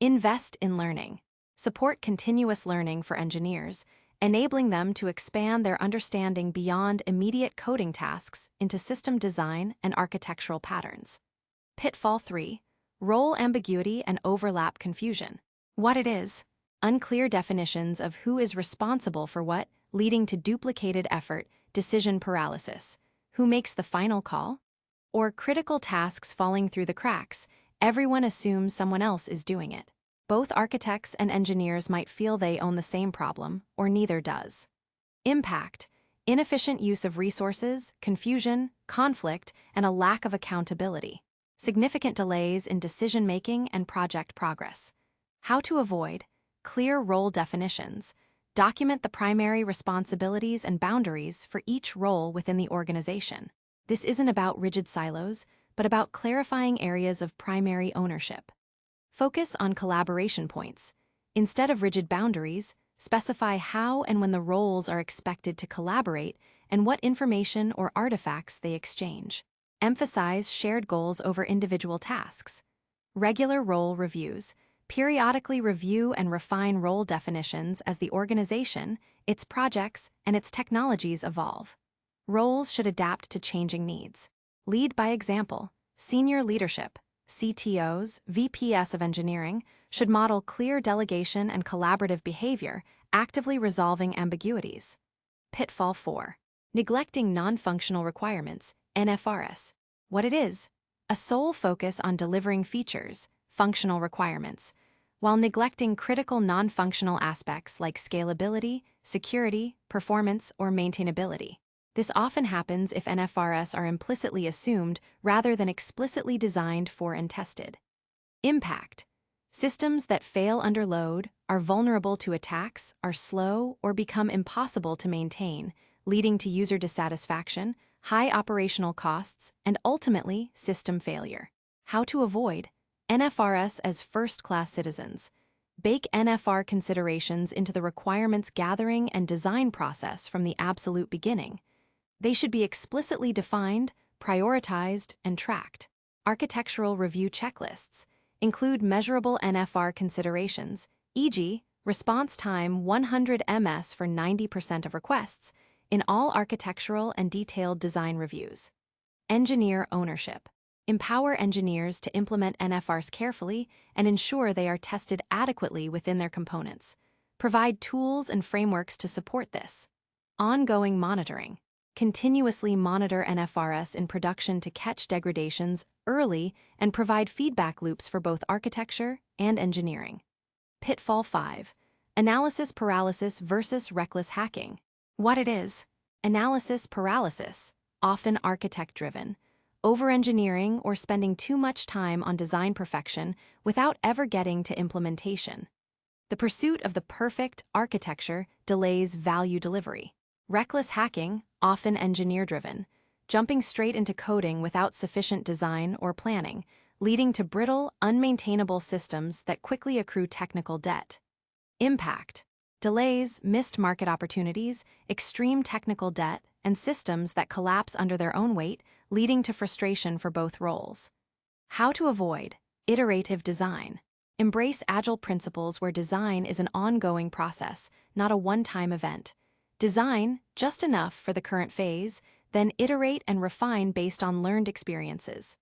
S1: Invest in learning. Support continuous learning for engineers, enabling them to expand their understanding beyond immediate coding tasks into system design and architectural patterns. Pitfall 3: Role ambiguity and overlap confusion. What it is: unclear definitions of who is responsible for what, leading to duplicated effort, decision paralysis. Who makes the final call? Or critical tasks falling through the cracks, everyone assumes someone else is doing it. Both architects and engineers might feel they own the same problem, or neither does. Impact: inefficient use of resources, confusion, conflict, and a lack of accountability. Significant delays in decision-making and project progress. How to avoid: clear role definitions. Document the primary responsibilities and boundaries for each role within the organization. This isn't about rigid silos, but about clarifying areas of primary ownership. Focus on collaboration points. Instead of rigid boundaries, specify how and when the roles are expected to collaborate and what information or artifacts they exchange. Emphasize shared goals over individual tasks. Regular role reviews. Periodically review and refine role definitions as the organization, its projects, and its technologies evolve. Roles should adapt to changing needs. Lead by example. Senior leadership, CTOs, VPs of engineering, should model clear delegation and collaborative behavior, actively resolving ambiguities. Pitfall 4. Neglecting non-functional requirements, NFRs. What it is: a sole focus on delivering features, functional requirements, while neglecting critical non-functional aspects like scalability, security, performance, or maintainability. This often happens if NFRs are implicitly assumed rather than explicitly designed for and tested. Impact: systems that fail under load, are vulnerable to attacks, are slow, or become impossible to maintain, leading to user dissatisfaction, high operational costs, and ultimately system failure. How to avoid: NFRs as first-class citizens. Bake NFR considerations into the requirements gathering and design process from the absolute beginning. They should be explicitly defined, prioritized, and tracked. Architectural review checklists include measurable NFR considerations, e.g., response time 100 ms for 90% of requests, in all architectural and detailed design reviews. Engineer ownership. Empower engineers to implement NFRs carefully and ensure they are tested adequately within their components. Provide tools and frameworks to support this. Ongoing monitoring. Continuously monitor NFRs in production to catch degradations early and provide feedback loops for both architecture and engineering. Pitfall 5. Analysis paralysis versus reckless hacking. What it is: analysis paralysis, often architect-driven, over-engineering or spending too much time on design perfection without ever getting to implementation. The pursuit of the perfect architecture delays value delivery. Reckless hacking, often engineer-driven, jumping straight into coding without sufficient design or planning, leading to brittle, unmaintainable systems that quickly accrue technical debt. Impact: delays, missed market opportunities, extreme technical debt, and systems that collapse under their own weight, leading to frustration for both roles. How to avoid: iterative design. Embrace agile principles where design is an ongoing process, not a one-time event. Design just enough for the current phase, then iterate and refine based on learned experiences.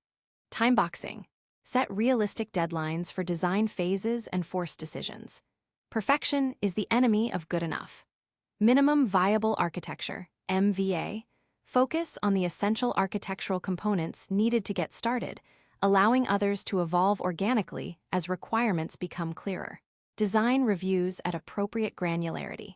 S1: Time boxing. Set realistic deadlines for design phases and force decisions. Perfection is the enemy of good enough. Minimum viable architecture, MVA. Focus on the essential architectural components needed to get started, allowing others to evolve organically as requirements become clearer. Design reviews at appropriate granularity.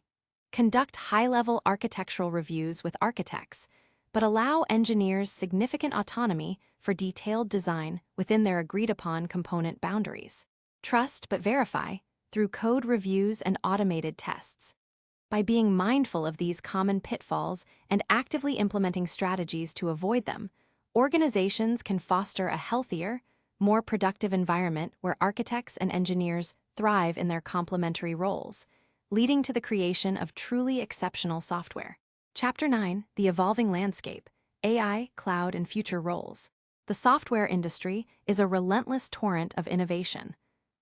S1: Conduct high-level architectural reviews with architects, but allow engineers significant autonomy for detailed design within their agreed-upon component boundaries. Trust but verify through code reviews and automated tests. By being mindful of these common pitfalls and actively implementing strategies to avoid them, organizations can foster a healthier, more productive environment where architects and engineers thrive in their complementary roles, leading to the creation of truly exceptional software. Chapter 9: The Evolving Landscape, AI, Cloud, and Future Roles. The software industry is a relentless torrent of innovation.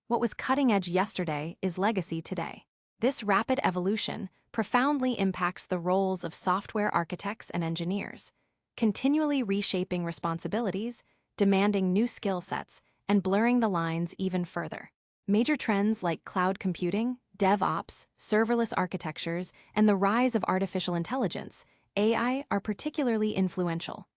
S1: What was cutting edge yesterday is legacy today. This rapid evolution profoundly impacts the roles of software architects and engineers, continually reshaping responsibilities, demanding new skill sets, and blurring the lines even further. Major trends like cloud computing, DevOps, serverless architectures, and the rise of artificial intelligence, AI, are particularly influential.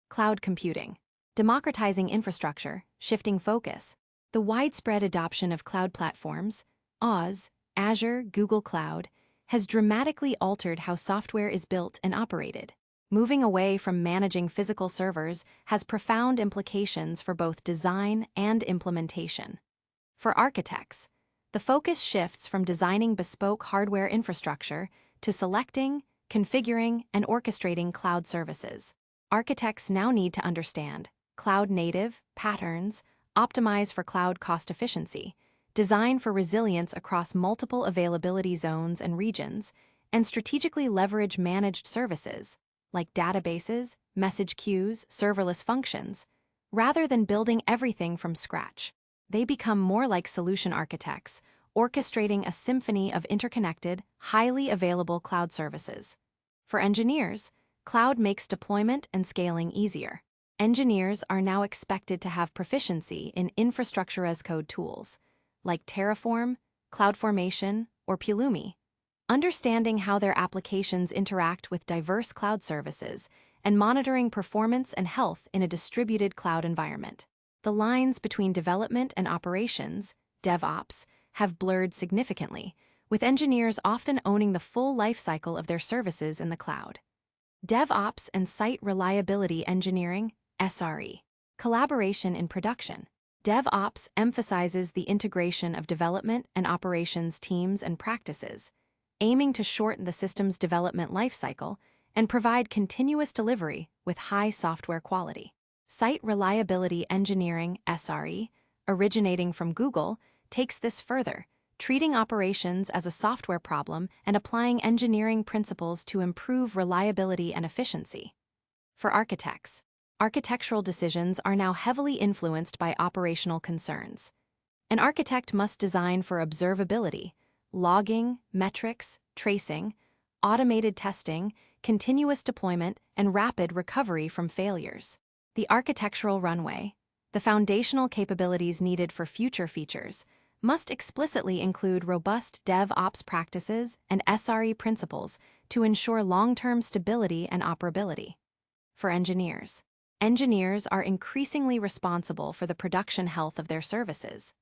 S1: Cloud computing. Democratizing infrastructure, shifting focus. The widespread adoption of cloud platforms, Oz, Azure, Google Cloud, has dramatically altered how software is built and operated. Moving away from managing physical servers has profound implications for both design and implementation. For architects, the focus shifts from designing bespoke hardware infrastructure to selecting, configuring, and orchestrating cloud services. Architects now need to understand cloud-native patterns, optimize for cloud cost efficiency, design for resilience across multiple availability zones and regions, and strategically leverage managed services, like databases, message queues, serverless functions, rather than building everything from scratch. They become more like solution architects, orchestrating a symphony of interconnected, highly available cloud services. For engineers, cloud makes deployment and scaling easier. Engineers are now expected to have proficiency in infrastructure as code tools, like Terraform, CloudFormation, or Pulumi, understanding how their applications interact with diverse cloud services and monitoring performance and health in a distributed cloud environment. The lines between development and operations, DevOps, have blurred significantly, with engineers often owning the full lifecycle of their services in the cloud. DevOps and Site Reliability Engineering, SRE. Collaboration in production. DevOps emphasizes the integration of development and operations teams and practices, aiming to shorten the system's development lifecycle and provide continuous delivery with high software quality. Site Reliability Engineering, SRE, originating from Google, takes this further, treating operations as a software problem and applying engineering principles to improve reliability and efficiency. For architects, architectural decisions are now heavily influenced by operational concerns. An architect must design for observability, logging, metrics, tracing, automated testing, continuous deployment, and rapid recovery from failures. The architectural runway, the foundational capabilities needed for future features, must explicitly include robust DevOps practices and SRE principles to ensure long-term stability and operability. For engineers, engineers are increasingly responsible for the production health of their services.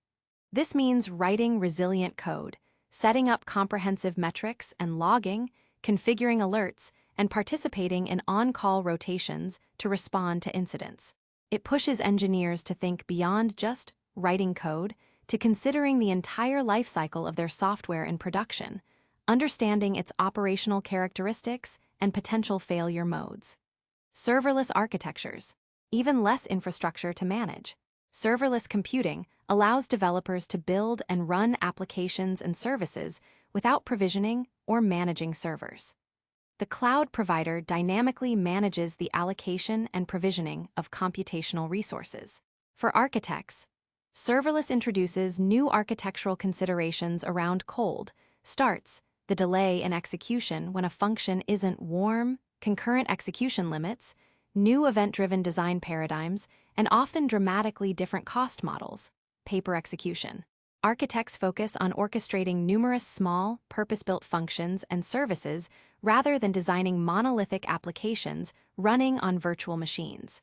S1: This means writing resilient code, setting up comprehensive metrics and logging, configuring alerts, and participating in on-call rotations to respond to incidents. It pushes engineers to think beyond just writing code to considering the entire lifecycle of their software in production, understanding its operational characteristics and potential failure modes. Serverless architectures, even less infrastructure to manage. Serverless computing allows developers to build and run applications and services without provisioning or managing servers. The cloud provider dynamically manages the allocation and provisioning of computational resources. For architects, serverless introduces new architectural considerations around cold starts, the delay in execution when a function isn't warm, concurrent execution limits, new event-driven design paradigms, and often dramatically different cost models, pay-per execution. Architects focus on orchestrating numerous small, purpose-built functions and services rather than designing monolithic applications running on virtual machines.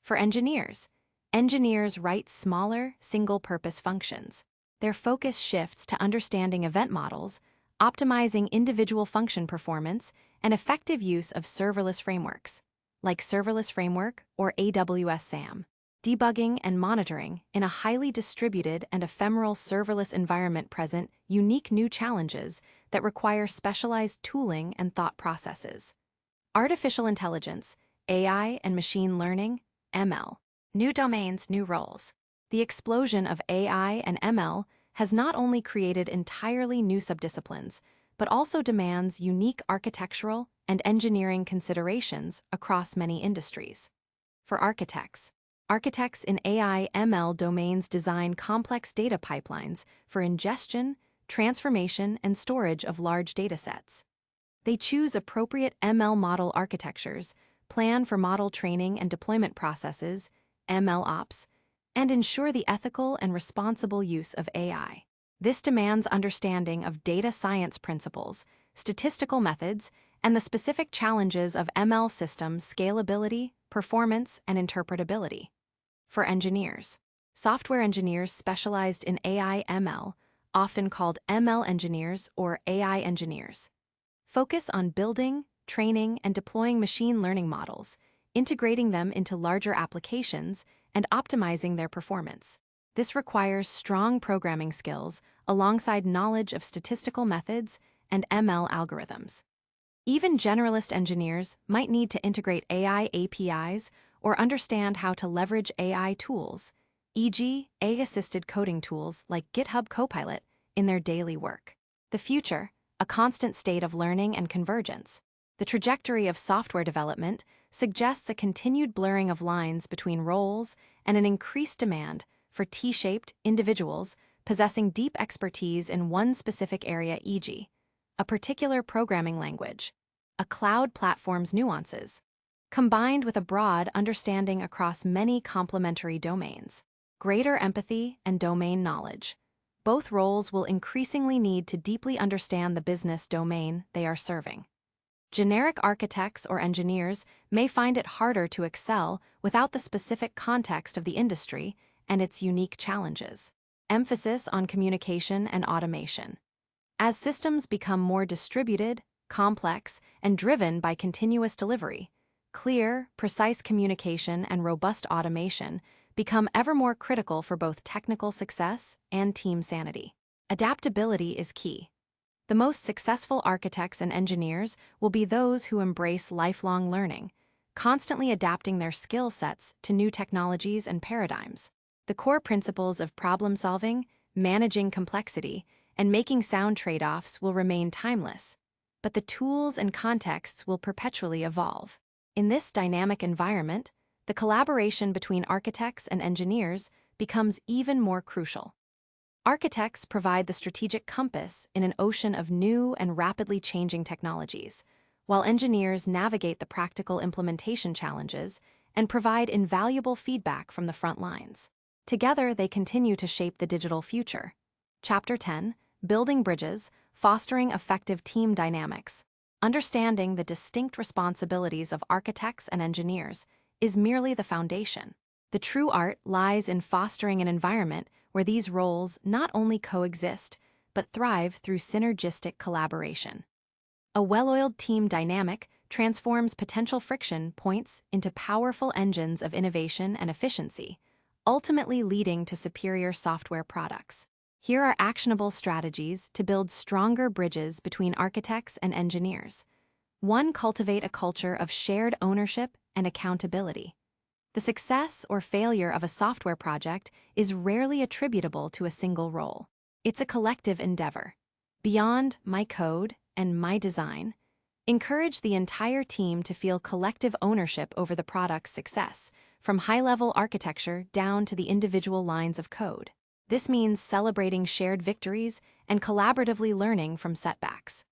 S1: For engineers, engineers write smaller, single-purpose functions. Their focus shifts to understanding event models, optimizing individual function performance, and effective use of serverless frameworks, like Serverless Framework or AWS SAM. Debugging and monitoring in a highly distributed and ephemeral serverless environment present unique new challenges that require specialized tooling and thought processes. Artificial intelligence, AI and machine learning, ML. New domains, new roles. The explosion of AI and ML has not only created entirely new subdisciplines, but also demands unique architectural and engineering considerations across many industries. For architects, architects in AI ML domains design complex data pipelines for ingestion, transformation, and storage of large datasets. They choose appropriate ML model architectures, plan for model training and deployment processes, ML ops, and ensure the ethical and responsible use of AI. This demands understanding of data science principles, statistical methods, and the specific challenges of ML systems' scalability, performance, and interpretability. For engineers, Software engineers specialized in AI ML, often called ML engineers or AI engineers, focus on building, training, and deploying machine learning models, integrating them into larger applications, and optimizing their performance. This requires strong programming skills alongside knowledge of statistical methods and ML algorithms. Even generalist engineers might need to integrate AI APIs or understand how to leverage AI tools, e.g., AI-assisted coding tools like GitHub Copilot, in their daily work. The future, a constant state of learning and convergence. The trajectory of software development suggests a continued blurring of lines between roles and an increased demand for T-shaped individuals possessing deep expertise in one specific area, e.g., a particular programming language, a cloud platform's nuances, combined with a broad understanding across many complementary domains. Greater empathy and domain knowledge. Both roles will increasingly need to deeply understand the business domain they are serving. Generic architects or engineers may find it harder to excel without the specific context of the industry and its unique challenges. Emphasis on communication and automation. As systems become more distributed, complex, and driven by continuous delivery, clear, precise communication and robust automation become ever more critical for both technical success and team sanity. Adaptability is key. The most successful architects and engineers will be those who embrace lifelong learning, constantly adapting their skill sets to new technologies and paradigms. The core principles of problem-solving, managing complexity, and making sound trade-offs will remain timeless, but the tools and contexts will perpetually evolve. In this dynamic environment, the collaboration between architects and engineers becomes even more crucial. Architects provide the strategic compass in an ocean of new and rapidly changing technologies, while engineers navigate the practical implementation challenges and provide invaluable feedback from the front lines. Together, they continue to shape the digital future. Chapter 10: Building Bridges, Fostering Effective Team Dynamics. Understanding the distinct responsibilities of architects and engineers is merely the foundation. The true art lies in fostering an environment where these roles not only coexist, but thrive through synergistic collaboration. A well-oiled team dynamic transforms potential friction points into powerful engines of innovation and efficiency, ultimately leading to superior software products. Here are actionable strategies to build stronger bridges between architects and engineers. 1. Cultivate a culture of shared ownership and accountability. The success or failure of a software project is rarely attributable to a single role. It's a collective endeavor. Beyond my code and my design, encourage the entire team to feel collective ownership over the product's success, from high-level architecture down to the individual lines of code. This means celebrating shared victories and collaboratively learning from setbacks.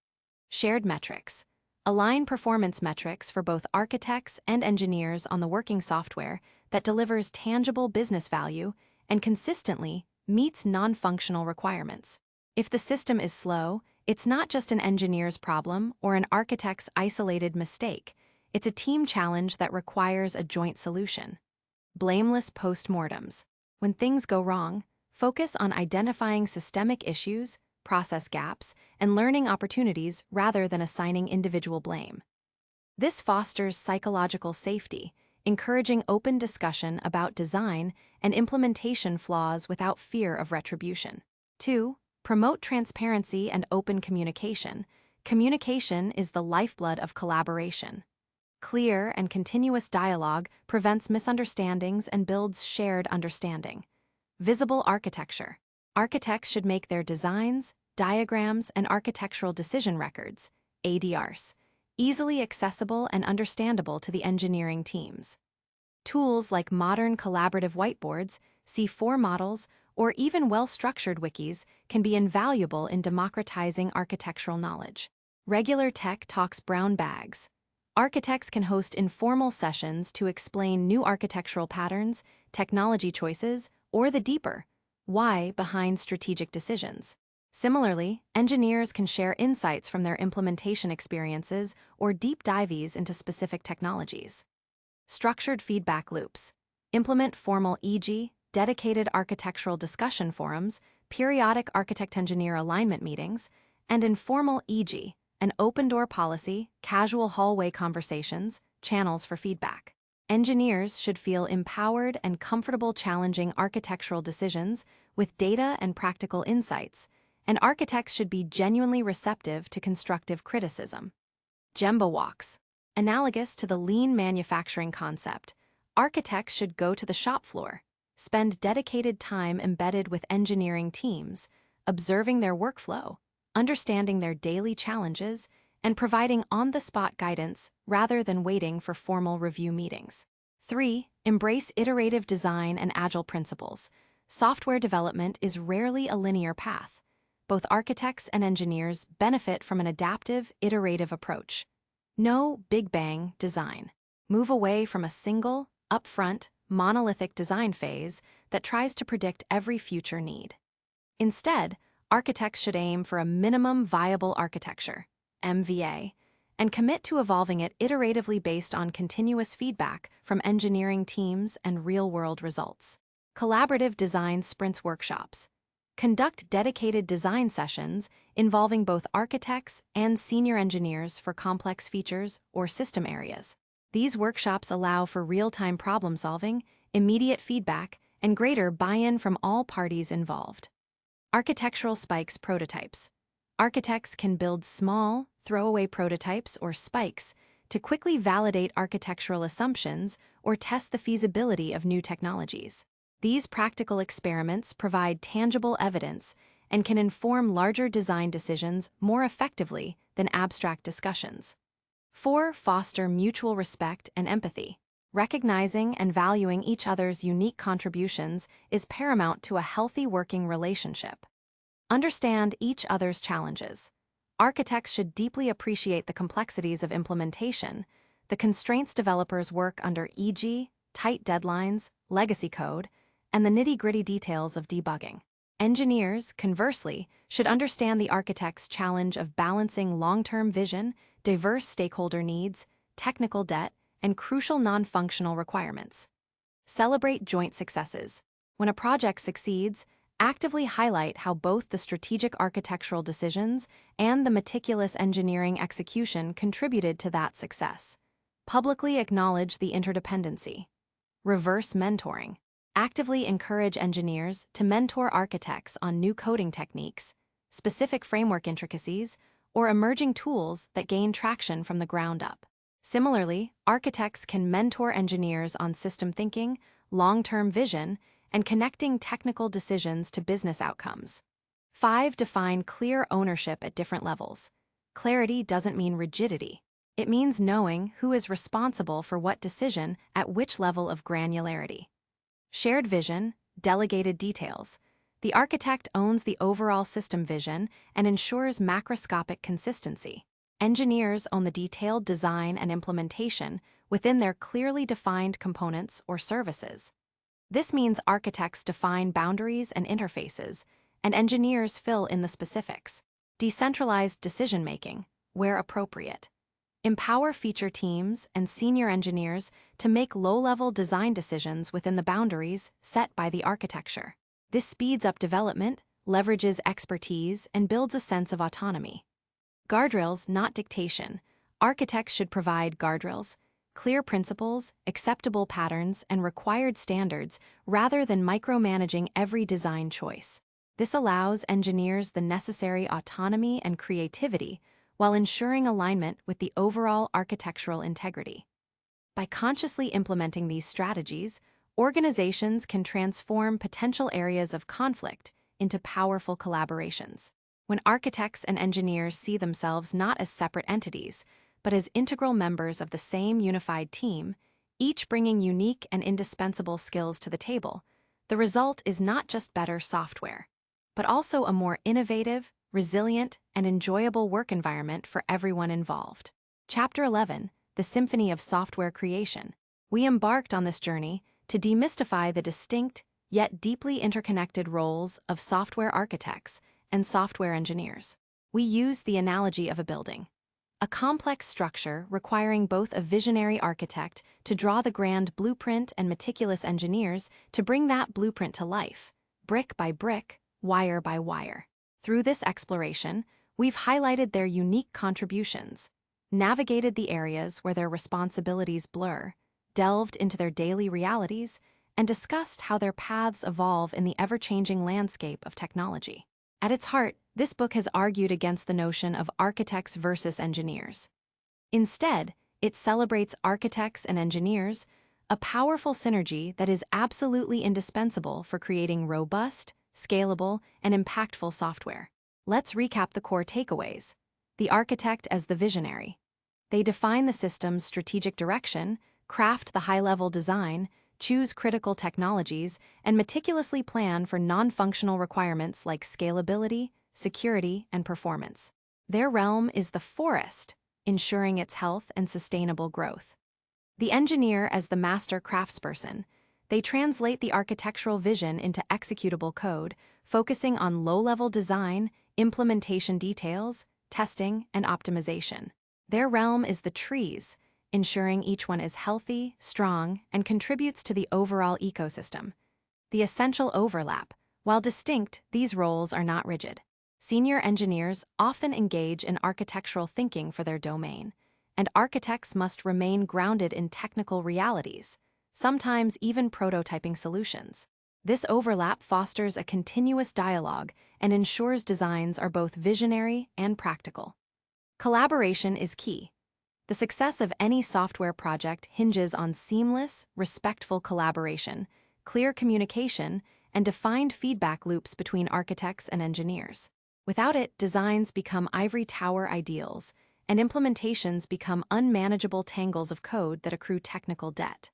S1: Shared metrics. Align performance metrics for both architects and engineers on the working software that delivers tangible business value and consistently meets non-functional requirements. If the system is slow, it's not just an engineer's problem or an architect's isolated mistake. It's a team challenge that requires a joint solution. Blameless postmortems. When things go wrong, focus on identifying systemic issues, process gaps, and learning opportunities rather than assigning individual blame. This fosters psychological safety, encouraging open discussion about design and implementation flaws without fear of retribution. 2. Promote transparency and open communication. Communication is the lifeblood of collaboration. Clear and continuous dialogue prevents misunderstandings and builds shared understanding. Visible architecture. Architects should make their designs, diagrams, and architectural decision records, ADRs, easily accessible and understandable to the engineering teams. Tools like modern collaborative whiteboards, C4 models, or even well-structured wikis can be invaluable in democratizing architectural knowledge. Regular tech talks brown bags. Architects can host informal sessions to explain new architectural patterns, technology choices, or the deeper why behind strategic decisions. Similarly, engineers can share insights from their implementation experiences or deep dives into specific technologies. Structured feedback loops. Implement formal, e.g., dedicated architectural discussion forums, periodic architect-engineer alignment meetings, and informal e.g., an open-door policy, casual hallway conversations, channels for feedback. Engineers should feel empowered and comfortable challenging architectural decisions with data and practical insights, and architects should be genuinely receptive to constructive criticism. Gemba walks. Analogous to the lean manufacturing concept, architects should go to the shop floor, spend dedicated time embedded with engineering teams, observing their workflow, understanding their daily challenges, and providing on-the-spot guidance rather than waiting for formal review meetings. 3. Embrace iterative design and agile principles. Software development is rarely a linear path. Both architects and engineers benefit from an adaptive, iterative approach. No Big Bang design. Move away from a single, upfront, monolithic design phase that tries to predict every future need. Instead, architects should aim for a minimum viable architecture, MVA, and commit to evolving it iteratively based on continuous feedback from engineering teams and real-world results. Collaborative design sprints workshops. Conduct dedicated design sessions involving both architects and senior engineers for complex features or system areas. These workshops allow for real-time problem-solving, immediate feedback, and greater buy-in from all parties involved. Architectural spikes prototypes. Architects can build small, throwaway prototypes or spikes to quickly validate architectural assumptions or test the feasibility of new technologies. These practical experiments provide tangible evidence and can inform larger design decisions more effectively than abstract discussions. 4. Foster mutual respect and empathy. Recognizing and valuing each other's unique contributions is paramount to a healthy working relationship. Understand each other's challenges. Architects should deeply appreciate the complexities of implementation, the constraints developers work under, e.g., tight deadlines, legacy code, and the nitty-gritty details of debugging. Engineers, conversely, should understand the architect's challenge of balancing long-term vision, diverse stakeholder needs, technical debt, and crucial non-functional requirements. Celebrate joint successes. When a project succeeds, actively highlight how both the strategic architectural decisions and the meticulous engineering execution contributed to that success. Publicly acknowledge the interdependency. Reverse mentoring. Actively encourage engineers to mentor architects on new coding techniques, specific framework intricacies, or emerging tools that gain traction from the ground up. Similarly, architects can mentor engineers on system thinking, long-term vision, and connecting technical decisions to business outcomes. 5. Define clear ownership at different levels. Clarity doesn't mean rigidity. It means knowing who is responsible for what decision at which level of granularity. Shared vision, delegated details. The architect owns the overall system vision and ensures macroscopic consistency. Engineers own the detailed design and implementation within their clearly defined components or services. This means architects define boundaries and interfaces, and engineers fill in the specifics. Decentralized decision-making, where appropriate. Empower feature teams and senior engineers to make low-level design decisions within the boundaries set by the architecture. This speeds up development, leverages expertise, and builds a sense of autonomy. Guardrails, not dictation. Architects should provide guardrails, clear principles, acceptable patterns, and required standards rather than micromanaging every design choice. This allows engineers the necessary autonomy and creativity while ensuring alignment with the overall architectural integrity. By consciously implementing these strategies, organizations can transform potential areas of conflict into powerful collaborations. When architects and engineers see themselves not as separate entities, but as integral members of the same unified team, each bringing unique and indispensable skills to the table, the result is not just better software, but also a more innovative, resilient, and enjoyable work environment for everyone involved. Chapter 11, The Symphony of Software Creation. We embarked on this journey to demystify the distinct, yet deeply interconnected roles of software architects and software engineers. We use the analogy of a building. a complex structure requiring both a visionary architect to draw the grand blueprint and meticulous engineers to bring that blueprint to life, brick by brick, wire by wire. Through this exploration, we've highlighted their unique contributions, navigated the areas where their responsibilities blur, delved into their daily realities, and discussed how their paths evolve in the ever-changing landscape of technology. At its heart, this book has argued against the notion of architects versus engineers. Instead, it celebrates architects and engineers, a powerful synergy that is absolutely indispensable for creating robust, scalable, and impactful software. Let's recap the core takeaways. The architect as the visionary. They define the system's strategic direction, craft the high-level design, choose critical technologies, and meticulously plan for non-functional requirements like scalability, security, and performance. Their realm is the forest, ensuring its health and sustainable growth. The engineer as the master craftsperson. They translate the architectural vision into executable code, focusing on low-level design, implementation details, testing, and optimization. Their realm is the trees, ensuring each one is healthy, strong, and contributes to the overall ecosystem. The essential overlap. While distinct, these roles are not rigid. Senior engineers often engage in architectural thinking for their domain, and architects must remain grounded in technical realities, sometimes even prototyping solutions. This overlap fosters a continuous dialogue and ensures designs are both visionary and practical. Collaboration is key. The success of any software project hinges on seamless, respectful collaboration, clear communication, and defined feedback loops between architects and engineers. Without it, designs become ivory tower ideals, and implementations become unmanageable tangles of code that accrue technical debt.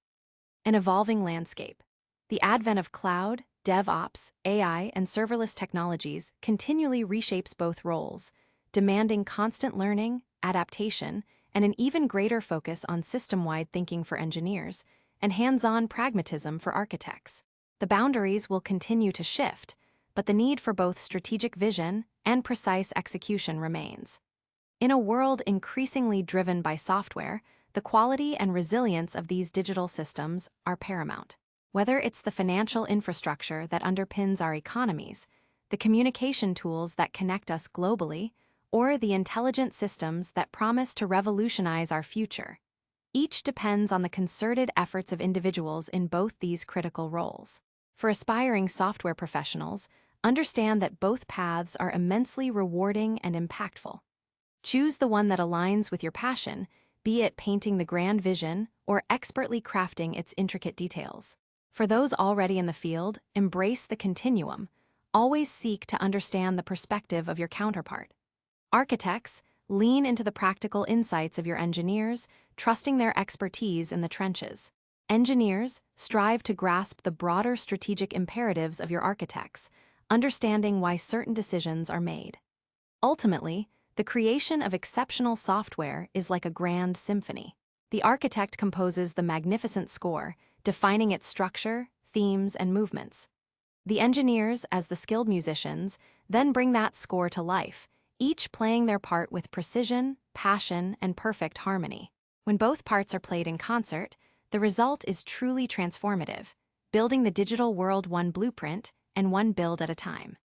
S1: An evolving landscape. The advent of cloud, DevOps, AI, and serverless technologies continually reshapes both roles, demanding constant learning, adaptation, and an even greater focus on system-wide thinking for engineers and hands-on pragmatism for architects. The boundaries will continue to shift, but the need for both strategic vision and precise execution remains. In a world increasingly driven by software, the quality and resilience of these digital systems are paramount. Whether it's the financial infrastructure that underpins our economies, the communication tools that connect us globally, or the intelligent systems that promise to revolutionize our future, each depends on the concerted efforts of individuals in both these critical roles. For aspiring software professionals, understand that both paths are immensely rewarding and impactful. Choose the one that aligns with your passion, be it painting the grand vision or expertly crafting its intricate details. For those already in the field, embrace the continuum. Always seek to understand the perspective of your counterpart. Architects, lean into the practical insights of your engineers, trusting their expertise in the trenches. Engineers, strive to grasp the broader strategic imperatives of your architects, understanding why certain decisions are made. Ultimately, the creation of exceptional software is like a grand symphony. The architect composes the magnificent score, defining its structure, themes, and movements. The engineers, as the skilled musicians, then bring that score to life, each playing their part with precision, passion, and perfect harmony. When both parts are played in concert, the result is truly transformative, building the digital world one blueprint and one build at a time.